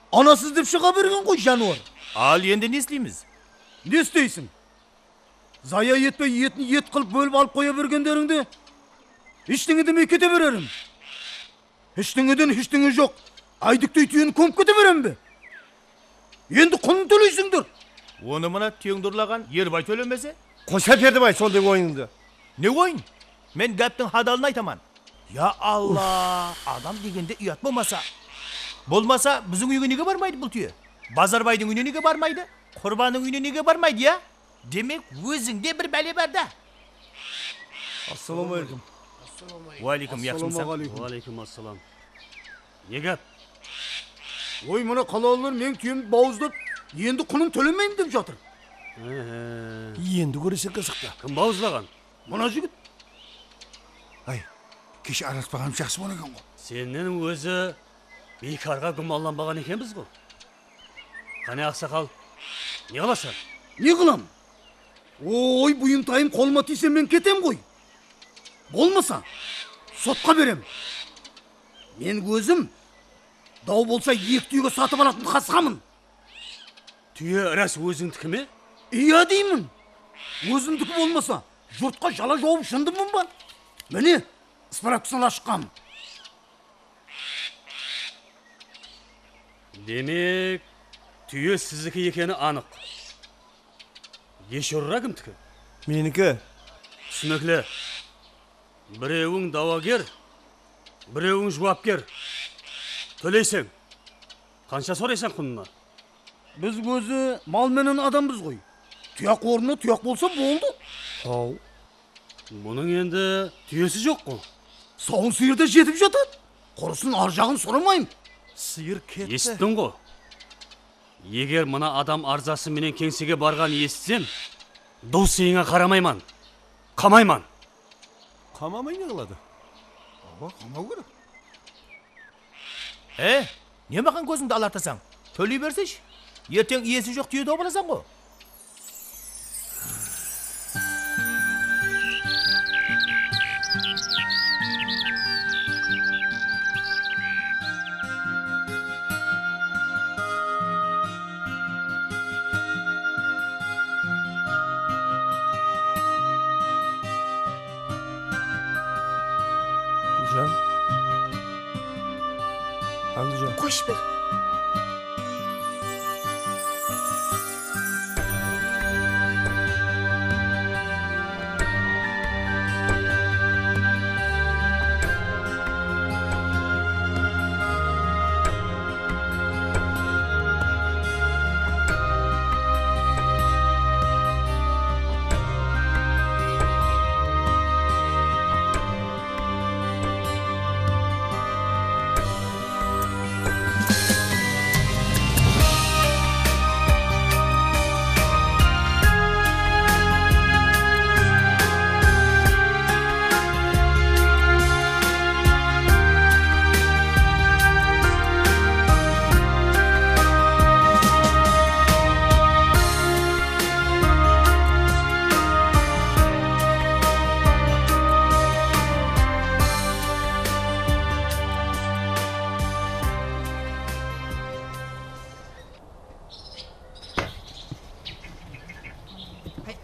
Анасыз деп шыға берген ғой жануар. Ал енді не істейміз? Не істейсің? Зая етпей етін ет қылып бөліп алып қоя бергендеріңді ештеңе демей кете берерім. Ештеңеден ештеңе жоқ. Айдықтай түйені көміп кете берем бе? Енді құнын төлейсіңдер. Оны мұна түйеңді ұрлаған ербай төлемесе? Қоса Бердібай сондай ойынды. Не ойын? Мен гәптің хадалын айтаман. Я Алла, адам дегенде ұят болмаса. Болмаса, біздің үйге неге бармайды бұл түйе? Базарбайдың үйіне неге бармайды? Құрбаның үйіне неге бармайды, я? Демек, өзіңде бір бәле бар да. Ассаламалейкум. Уалейкум, яқсымсың? Уалейкум ассалам. Неге? Мұна қалалылар мен түйемді бауыздап, енді құнын төлемеймін деп жатыр. Енді көресен қызықты. Кім бауыздаған? Мұна жігіт. Кеш араспағаным жақсы болған ғой. Сенің өзі бейкарға күмалланбаған екенбіз ғой. Қане ақсақал, не қыласың? Не қылам? Бұйымтайым қолыма тисе мен кетем ғой. Болмаса, сотқа берем. Мен өзім дау болса 2 түйеге сатып алатын қасқамын. Түйе рас өзіңдікі ме? Иә деймін. Өзімдікі болмаса, жұртқа жала жауып шындымын ба? Міне, справкасын ашқам. Демек, түйе сіздікі екені анық. Ешорра кімдікі? Менікі. Түсініклі. Біреуің дауагер, біреуің жуапкер. Төлейсің. Қанша сорайсың құнына? Біз өзі мал менен адамбыз ғой. Тұяқ орны тұяқ болса болды. Мұның енді түйесі жоқ қой. Сауын сиыр да жетіп жатады. Құрысын ар жағын сұрамайым. Сиыр кетті. Естің ғой. Егер мына адам арзасы менен кеңсеге барған естсем, досыңа қарамайман. Қамайман. Қамамай не қылады? Қамау керек. Не маған көзіңді алартасаң? Төлей берсеш, ертең иесі жоқ түйе добыласаң ғой. Anlayacağım. Koş bir.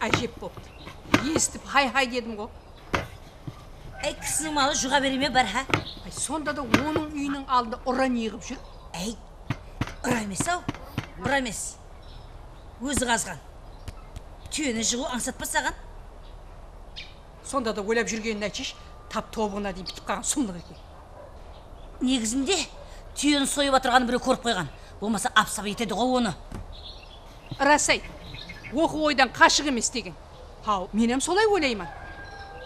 Ajep bu. Естіп hay дедім ғой. Әй, кісінің малы жұға береме бар, ха? Ay, сонда да оның үйінің алдында ұра неғып жүр. Әй, ұра емес ау, ұра емес. Өзі қазған. Түйені жығу аңсатпа саған. Сонда да ойлап жүргенін айтшыш, тап тобығына дейін бітіп қалған сұмдық екен. Негізінде түйені сойып атырғаны біреу көріп қойған. Болмаса апсап етеді ғой оны. Расай, оқу ойдан қашық емес деген. Хау, менем солай ойлаймын.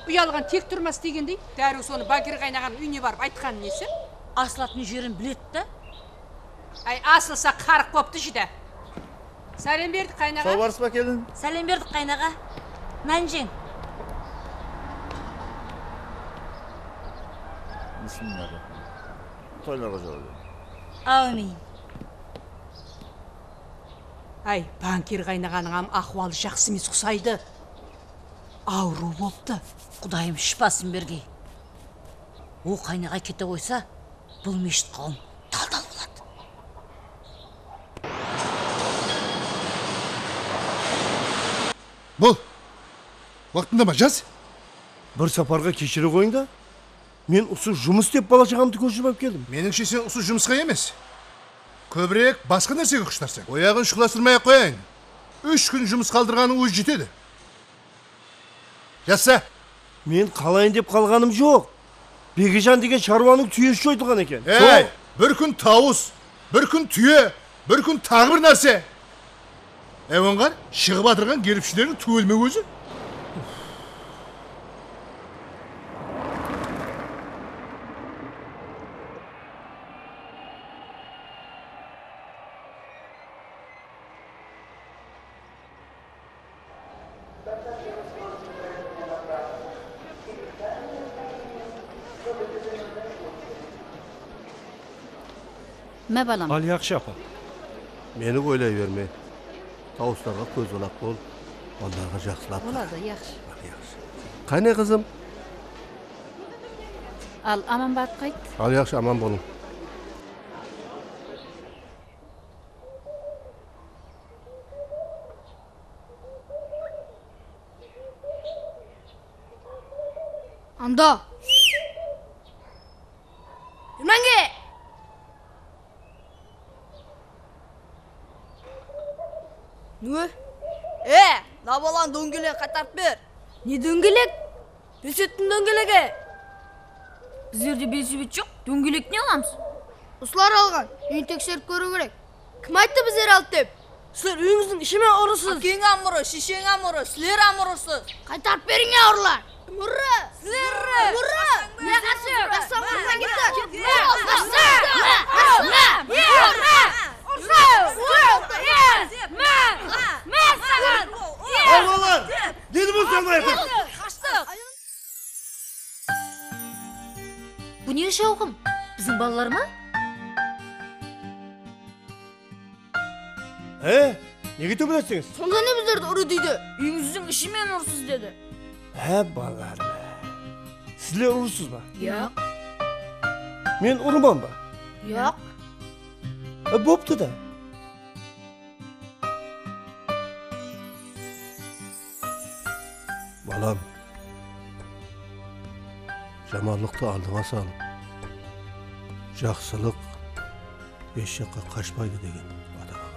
Ұялған тек тұрмас дегендей, дәру соны Бакир қайнаған үйіне барып айтқан несі? Асылатын жерін білет та? Ай, асылса қарық қопты жида. Сәлем бердік қайнаға. Сау барыс ба келін? Сәлем бердік қайнаға. Нан жең. Бисмилlah. Тойларға жолы. Аумин. Ай, банкир қайнағаның ахуалы жақсы емес құсайды. Ауру бопты. Құдайым шипасын бергей. О қайнаға кете қойса, бұл мешіт қауым тал-тал болады. Бұл, уақытында ма жаз? Бір сапарға кешіре қойың да. Мен ұсы жұмыс деп бала шағамды көшіріп келдім. Меніңше сен ұсы жұмысқа емес. Көбірек басқа нәрсеге құштарсың. Ояғын шұқыластырмай-ақ қояйын. 3 күн жұмыс қалдырғаның өзі жетеді. Жаса. Мен қалайын деп қалғаным жоқ. Бекежан деген шаруаның түйесі жойдылған екен. Ей, бір күн тауыз, бір күн түйе, бір күн тағы бір нәрсе. Оңғар, шығып атырған келіпшілердің түгелме өзі. Mə balam? Al yaxşı apa. Meni oylay verme. Tavuslarga köz olaq bol. Onlarga жақсылап. Болады, yaxşı. Қане қызым? Al, aman bat qayt. Al yaxşı, aman bolun. Anda. Yürmenge. Ne? Ne balan döngele katarp ber. Ne döngелек? Besetin döngelege. Bizlerde besibet yok. Döngелек ne alamız? Uslar algan. Үйін тексеріп көру керек. Кім айтты біздер алды деп? Сілер үйіңіздің ішіме ұрысыз. Әкең амыры, шешең амыры, сілер амырысыз. Қайтарып беріңе ұрылар. Murra! Zırrı! Murra! Ne kaçıyor? Aslan gitti. Avlalar! Dedim o sen bırakın. Bu ne işi oğlum? Bizim balalar mı? He? Nege töbületsiniz? Sonda ne bizlerdi uru deydi? Үйіңіздің ішімен ұрсыз деді. He balar be. Sizler uğursuz mu? Yok. Men urmam mı? Yok. Boptu da. Balam. Jamanlıkta aldığına sağlık. Жақсылық еш жаққа қашпайды деген ата-баба.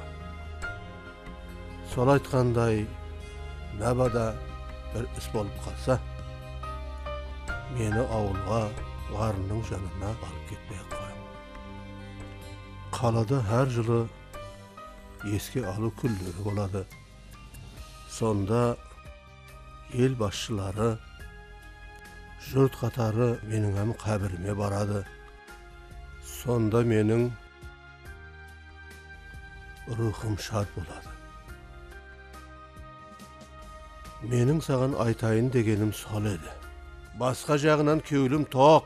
Сол айтқандай, набада бір іс болып қалса, мені ауылға ғарының жанына алып кетпей қоям. Қалада әр жылы еске алу күндері болады. Сонда ел басшылары, жұрт қатары менің әм қабіріме барады. Sonda mening ruhum şad болады. Mening sağan aytayın degenim sol edi. Басқа жағынан көйлім тоқ.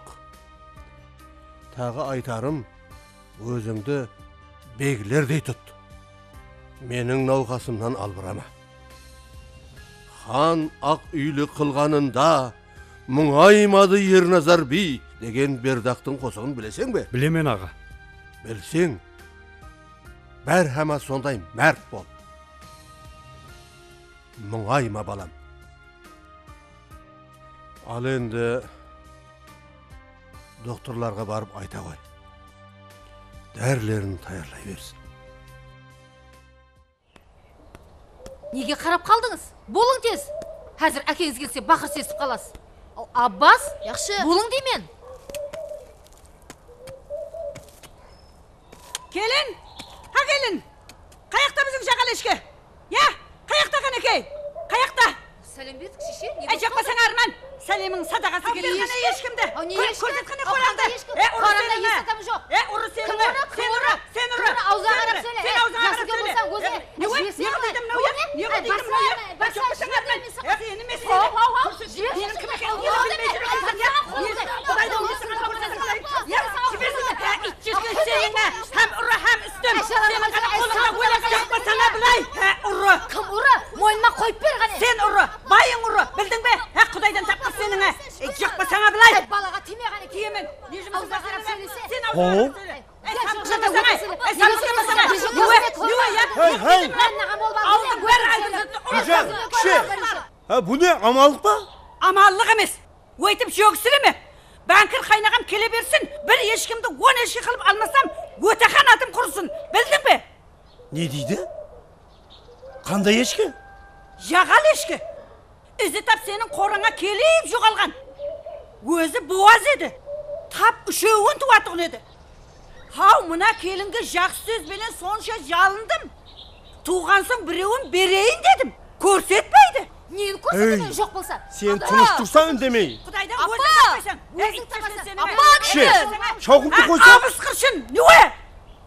Тағы айтарым, өзіңді беглердей тұт. Менің науқасымнан албырама. Хан ақ үйлі қылғанында мұңаймады Ерназар би деген Бердақтың қосығын білесің бе? Білемен аға. Білсең, бәр хама сондай мәрт бол. Мұңайма балам. Ал енді докторларға барып айта қой. Дәрілерін таярлай берсін. Неге қарап қалдыңыз? Болың тез. Қазір әкеңіз келсе бақыр сесіп қаласыз. Аббас, Яқшы. болың деймен. Келін, ха келін. Қаяқта біздің жағалешке? Я, қаяқта қанекей? Қаяқта? Сәлем бердік шеше. Жақпасаң арман. Сәлемің садағасы келе ешкімді. Көрсетқаны қоранды. Қоранда еш атамы жоқ. Ұры сен ұры. Сен ұры. Аузға қарап сөйле. Сен аузға қарап сөйле. Болсаң өзіңе. Не қылдым мынау я? Не қылдым мынау я? Жақпасаң арман. Сені мен сені. Менің кім екенін білмей жүрсің я? Құдайдан есігін көрсетсің. Я, жіберсің. Ит жескен сеніңе. Hem ұры, hem үстім. Сенің ғана қолыңа өлек жақпасаңа білай. Ұры. Кім ұры? Мойныма қойып бер ғане. Сен ұры, байың ұры. Білдің бе? Құдайдан тапқыр сеніңе. Жақпасаңа білай. Балаға тиме ғане. Тиемен. Не жұмысың бар сенің? Сен О? Bu ne? Amalık mı? Amallık емес. Өйтіп жөксіреме. Банкір қайнағам келе берсін. Bir ешкімді 10 ешкі қылып алмасам, өтеқан атым құрсын. Білдің бе? Ne deydi? Қандай ешкі? Жағал ешкі. Ізі тап сенің қораңа келіп жоғалған. Өзі буаз еді. Тап үшеуін туатығын еді. Хау, мына келінгі жақсы сөзбенен сонша жалындым. Туған соң біреуін берейін дедім. Көрсетпейді. Нені көрсетемін жоқ болса? Sen tunuştursan demey. Құдайдан өзің таппайсың. Өзің тапасың. Кіші, шауқымды қойса. Абыз қыршын, не?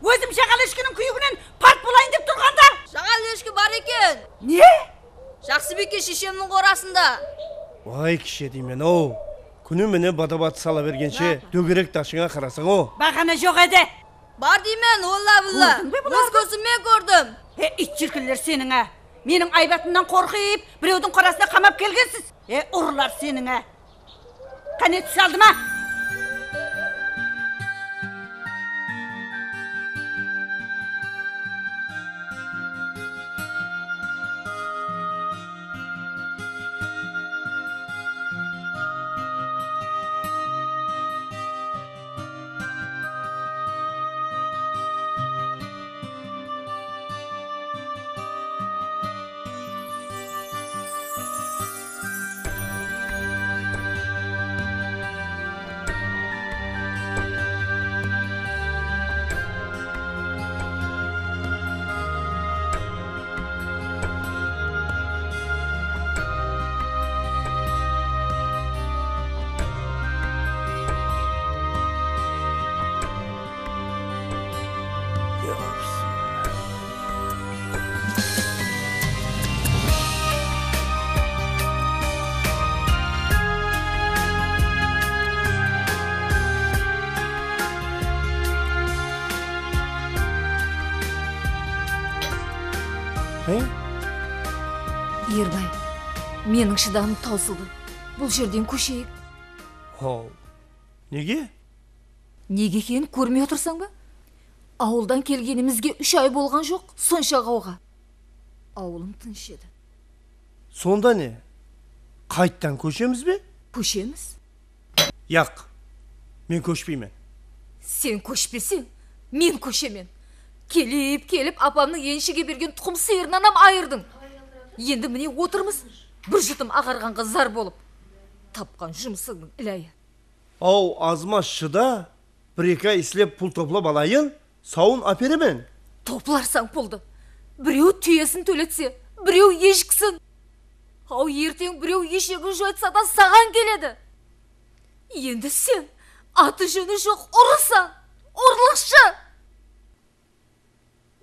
Өзім жағал ешкінің күйігінен парт болайын деп тұрғанда. Жағал ешкі бар екен. Не? Жақсыбеке шешемнің қорасында. Vay kişi deymen o. Күні міне бата-баты сала бергенше дөңгелек ташыңа қарасаң о. Бағана жоқ еді. Бар деймен, олла-бұлла. Өз көзіммен көрдім. Ит жүркілер сеніңе. Менің айбатымнан қорқиып, біреудің қорасына қамап келгенсіз. Ұрылар сеніңе. Қане түс алды ма? Ербай, менің шыдамым таусылды. Бұл жерден көшейік. Неге? Неге екенін көрмей отырсаң ба? Ауылдан келгенімізге 3 ай болған жоқ, сонша қауға. Ауылым тыныш еді. Сонда не? Қайттан көшеміз бе? Көшеміз? Яқ, мен көшпеймін. Сен көшпесең, мен көшемен. Келіп апамның еншіге берген тұқым сиырынан айырдың. Енді міне отырмыз, бір жұтым ағарғанға зар болып. Тапқан жұмысыңның ілайы. Ау, азмас шыда, бір-екі ай істеп пұл топлап алайын, сауын аперемен. Топларсаң пұлды. Біреу түйесін төлетсе, біреу ешкісін. Ау, ертең біреу ешегін жойтса да саған келеді. Енді сен аты жөні жоқ ұрысан, ұрлықшы.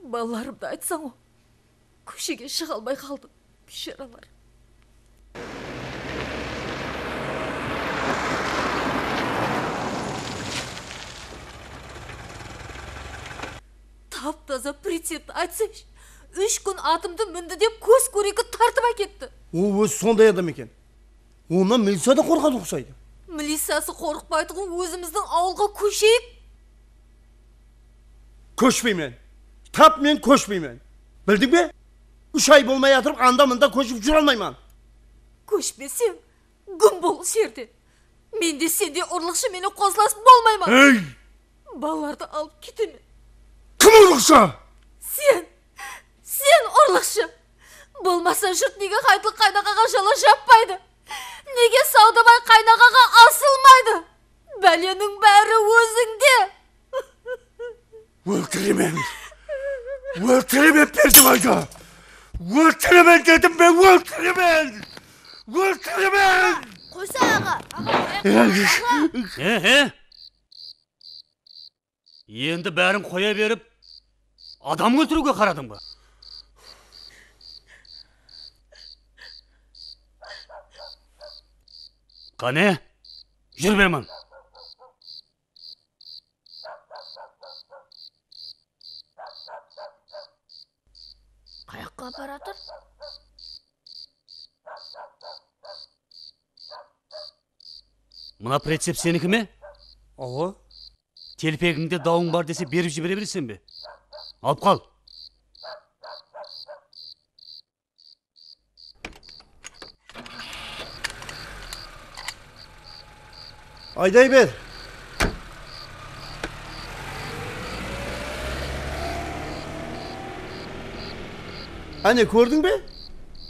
Балаларымды айтсаң о, көшеге шыға алмай қалды, бейшаралар. Тап-таза прицепті айтсайшы, 3 күн атымды мінді деп көз көрегі тартып әкетті. Ол өзі сондай адам екен. Онан милиция да қорқады ұқсайды. Милициясы қорықпайтығын өзіміздің ауылға көшейік. Көшпеймен. Тап мен көшпеймен. Білдің бе? 3 ай болмай атырып, анда-мында көшіп жүр алмайман. Көшпесем, күн бол жерде. Мен де сенде ұрлықшы мені қосыласын болмайман. Ей! Балаларды алып кетемен. Кім ұрлықшы? Сен ұрлықшы. Болмаса жұрт неге қайтылы қайнағаға жала жаппайды? Неге Саудабай қайнағаға асылмайды? Бәленің бәрі өзіңде. Өлтіремен Бердібайға. Өлтіремен дедім мен, өлтіремен. Қойса аға. Енді бәрін қоя беріп, адам өлтіруге қарадың ба? Қане, жүр бермін. Қаяққа апаратыр? Мына прицеп сенікі ме? Ого. Телпегіңде дауың бар десе беріп жібере бересің бе? Алып қал. Айдай бер. Әне көрдің бе?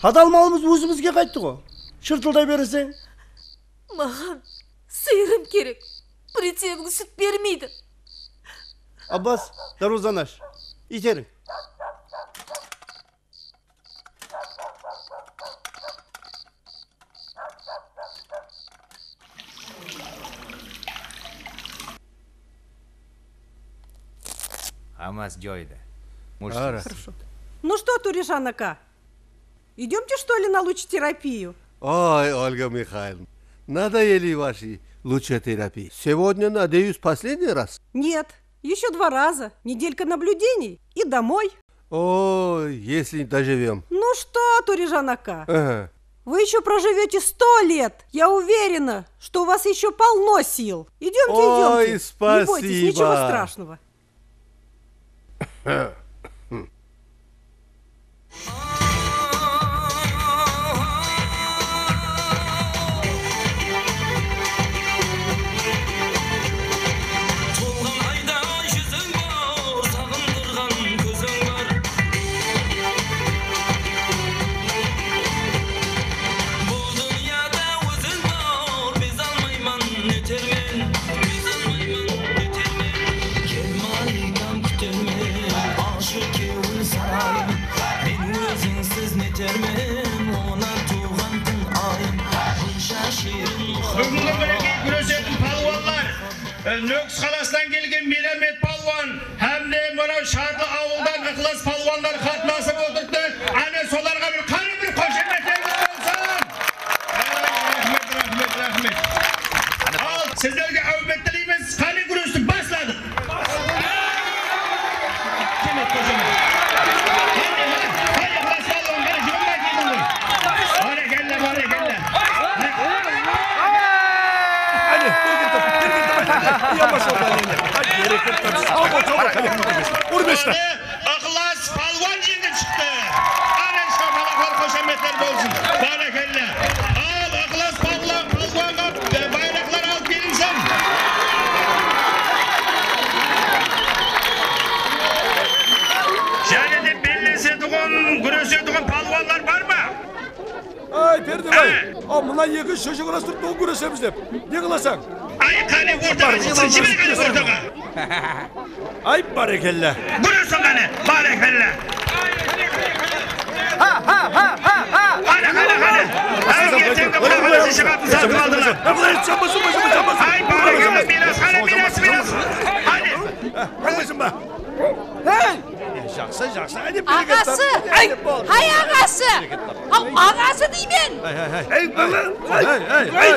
Адал малымыз өзімізге қайтты ғой. Шыртылдай бересең. Маған сиырым керек. Прицебің сүт бермейді. Аббас, дарузаны аш. Итерің. Амаз joyida. Хорошо. Ну что, Турижан-ака, идемте что ли на лучетерапию? Ой, Ольга Михайловна, надоели ваши лучетерапии. Сегодня, надеюсь, последний раз? Нет, еще 2 раза. Неделька наблюдений и домой. Ой, если доживем. Ну что, Турижан-ака, Ага. вы еще проживете 100 лет. Я уверена, что у вас еще полно сил. Идемте, Ой, идемте. спасибо. Не бойтесь, ничего страшного. Бүгінгі мерекеге күресетін палуандар, Нөкіс қаласынан келген Мелемет палуан, әмде мынау Шарлы ауылдан ықылас палуандар қатынасып отырды. Ане соларға бір қане бір қошеметтеріңіз болсын. Рахмет. Ал сіздерге әумет тілейміз. Қане күресті басладық. Қане, Urmeshlar. Ixlos palvon yengib chiqdi. Ana shapalaqlar qo'shametlar bo'lsin. Barakalla. Al ixlos palvonga bayroqlar olib kelingsan. Janida bellesadigan, kurashadigan palvonlar bormi? Ay Perdibay, mına yeki çocuk arasında doğu güreşemiz dep. Ne kılasan? Ay qani o'rtaga chiqsin, jibirgani o'rtaga. Ay barakalla. Güreşsin qani, barakalla. Ha. Qani. Ay yetenga bunaqa shiqib satib oldilar. Ay barakalla, biraz. Hadi. Anlaşın bak. Hey! Жақсы. Hadi Ağası! Hay ağası! Ağası deymen! Hey bana! Hey!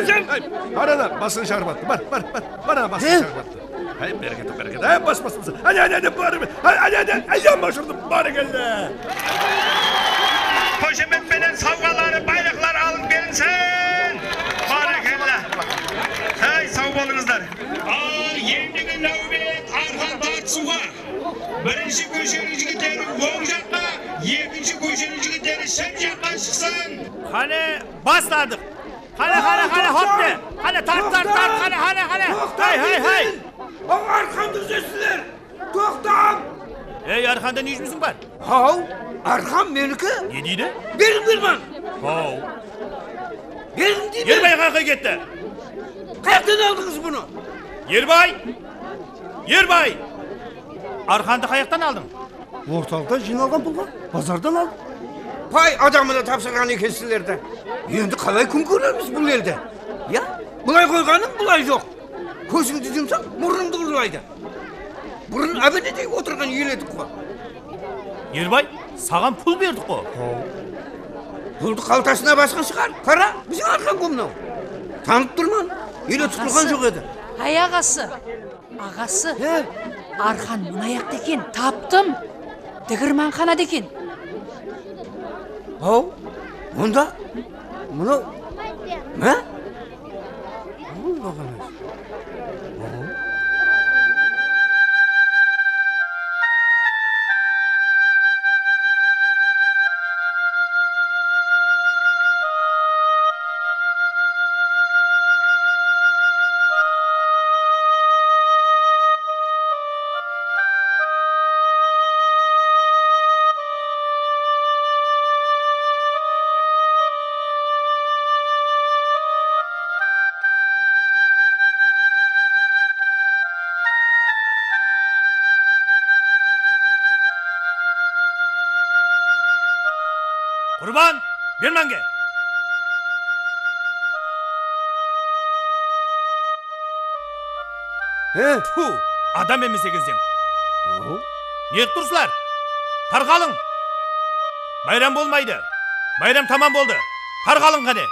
Arada basın şarbattı. Bana basın şarbattı. Hey bereket. Hey bas. Hadi bari. Hadi. Ayyan başırdım bari geldi. Qo'shimet bilan sovg'alari, bayroqlar olib kelinsin. Barakalla. Hey sog' bo'lingizlar. Endigi navbat Arxon tortisuga. Birinchi ko'shining yigitlar o'ng yoqqa, ikkinchi ko'shining yigitlar chap yoqqa chiqsin. Qani boshladik. Qani hopdi. Qani tart. Qani. Hey. Arxanda sizlar. To'xtam. Ey Arxanda ne işmisin var? Hav, Arxan meniki. Ne deydi? Benim. Hav. Benim deydi. Yerbay qayerga ketdi? Qayerdan aldınız bunu? Yerbay. Arxanды qayerdan aldın? Ortalıkta jinogan pulga, pazardan aldım. Pay adamını tapşırgan ekensizlerde. Endi qalay kun ko'ramiz bu elde? Ya, bulay qo'yganim bulay yo'q. Ko'zingni yumsam, murnimni urlaydi. Burun abadidek o'tirgan yeledik qo'y. Yerbay, sağan pul berdik o. Pulni qaltasına basqan chiqar. Qara, bizim Arxan qo'mnov. Tanib turman, ele tutilgan yo'q edi. Hay ağası! Arxan mınayaqda ekan, taptım. Digirmanxonada ekan. Hav, bunda? Bunu? Ne? Bakalım. Kurban, ver menge. Puh, adam emese gezdim. Ne turslar? Tarqalın. Bayram bolmaydı. Bayram tamam boldu. Tarqalın qani.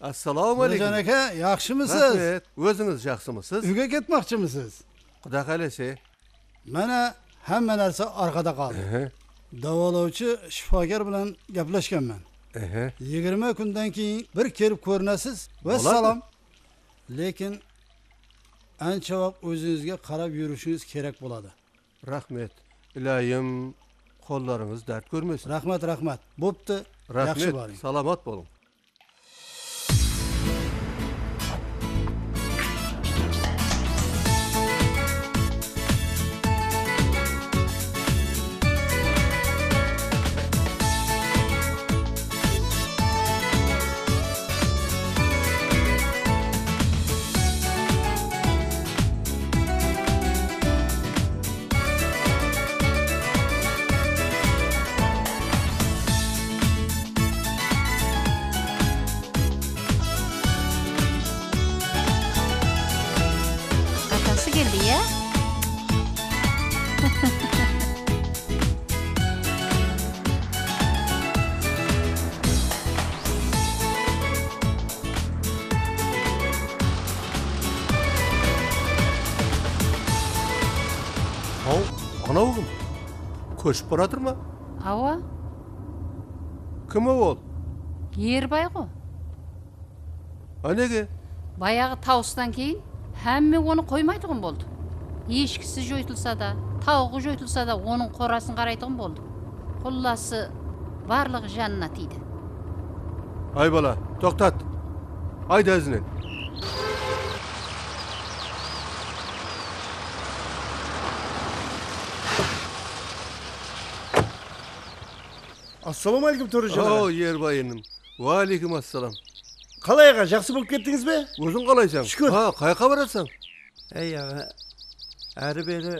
Assalomu alaykum. Nurjon aka, yaxshimisiz? Rahmat. O'zingiz yaxshimisiz? Uyga ketmoqchimisiz? Xudo xolasa. Mana hamma narsa orqada qoldi. Davolovchi shifokor bilan gaplashganman. 20 kundan keyin bir kelib ko'rinasiz va salom. Lekin ancha vaqt o'zingizga qarab yurishingiz kerak bo'ladi. Rahmat. Iloyim qo'llaringiz dard ko'rmasin. Rahmat. Bo'pti. Yaxshi Rahmat. bo'ling. Salomat bo'ling. keldi ya. Ana oğlum. Koşup baradır mı? Ава, Kim o ol? Ербай ғой. Anege? Баяғы тауыстан кейін әмме оны қоймайтұғын болды. Ешкісі жойтылса да, тауығы жойтылса да оның қорасын қарайтұғын болды. Құлласы барлығы жанына тиді. Ay bala, toktat. Haydi ezinin. Assalamu alaikum Torucan ağa. Oo yerbayınım. Ve aleyküm assalam. Қалай аға, жақсы болып кеттіңіз бе? Өзің қалайсың? Шүкір. Ha, қайқа барасың? Ей аға, әрі бері...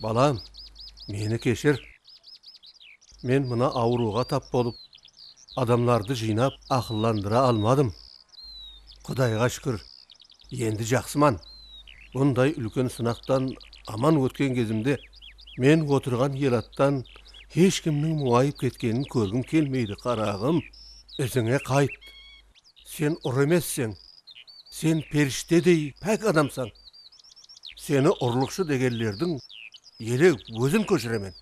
Balam, meni keşir. Men mına avruğa tap bolup, adamlardı jинап, akıllandıra almadım. Kudayga şükür, endi jaksıman. Bunday ülken sınaktan aman ötken gezimde, men oturgan yelattan hiç kimnin muayip ketkenini körgüm kelmeydi karağım. Özüne kayıt. Sen oremezsen, sen perişte dey pek adamsan. Seni orlukşu degellerдің yere gözüm köşüremen.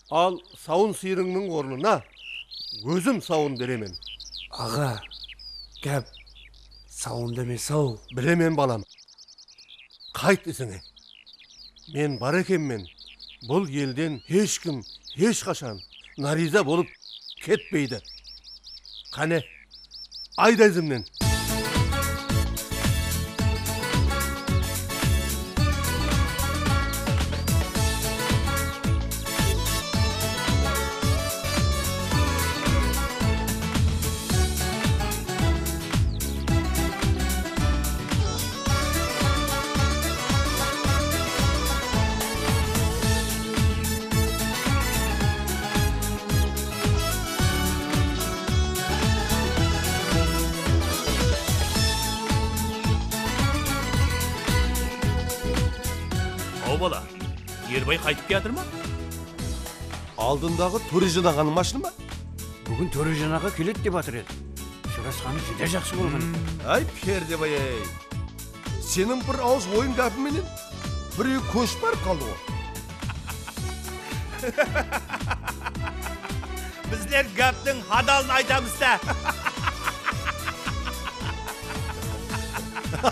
Al savun sıyırının ornuna gözüm savun deremen. Ağa, gap, savun deme sav. Bilemen balam. Kayıt isine. Men bar ekenmen. Bul yelden hiç kim, hiç kaşan nariza bolup ketpeydi. Kane, ayda izimden. Bala, Ербай қайтып келатыр ма? Алдындағы Төрежан ағаның машыны ма? Бүгін Төрежан аға келеді деп атыр еді. Сұрасқаны жүде жақсы болған. Ай, Пердебай ай. Сенің бір ауыз ойын кәпіменен біреу көшіп барып қалды ғой. Bizler gaптың hadalını айтамыз да. Ha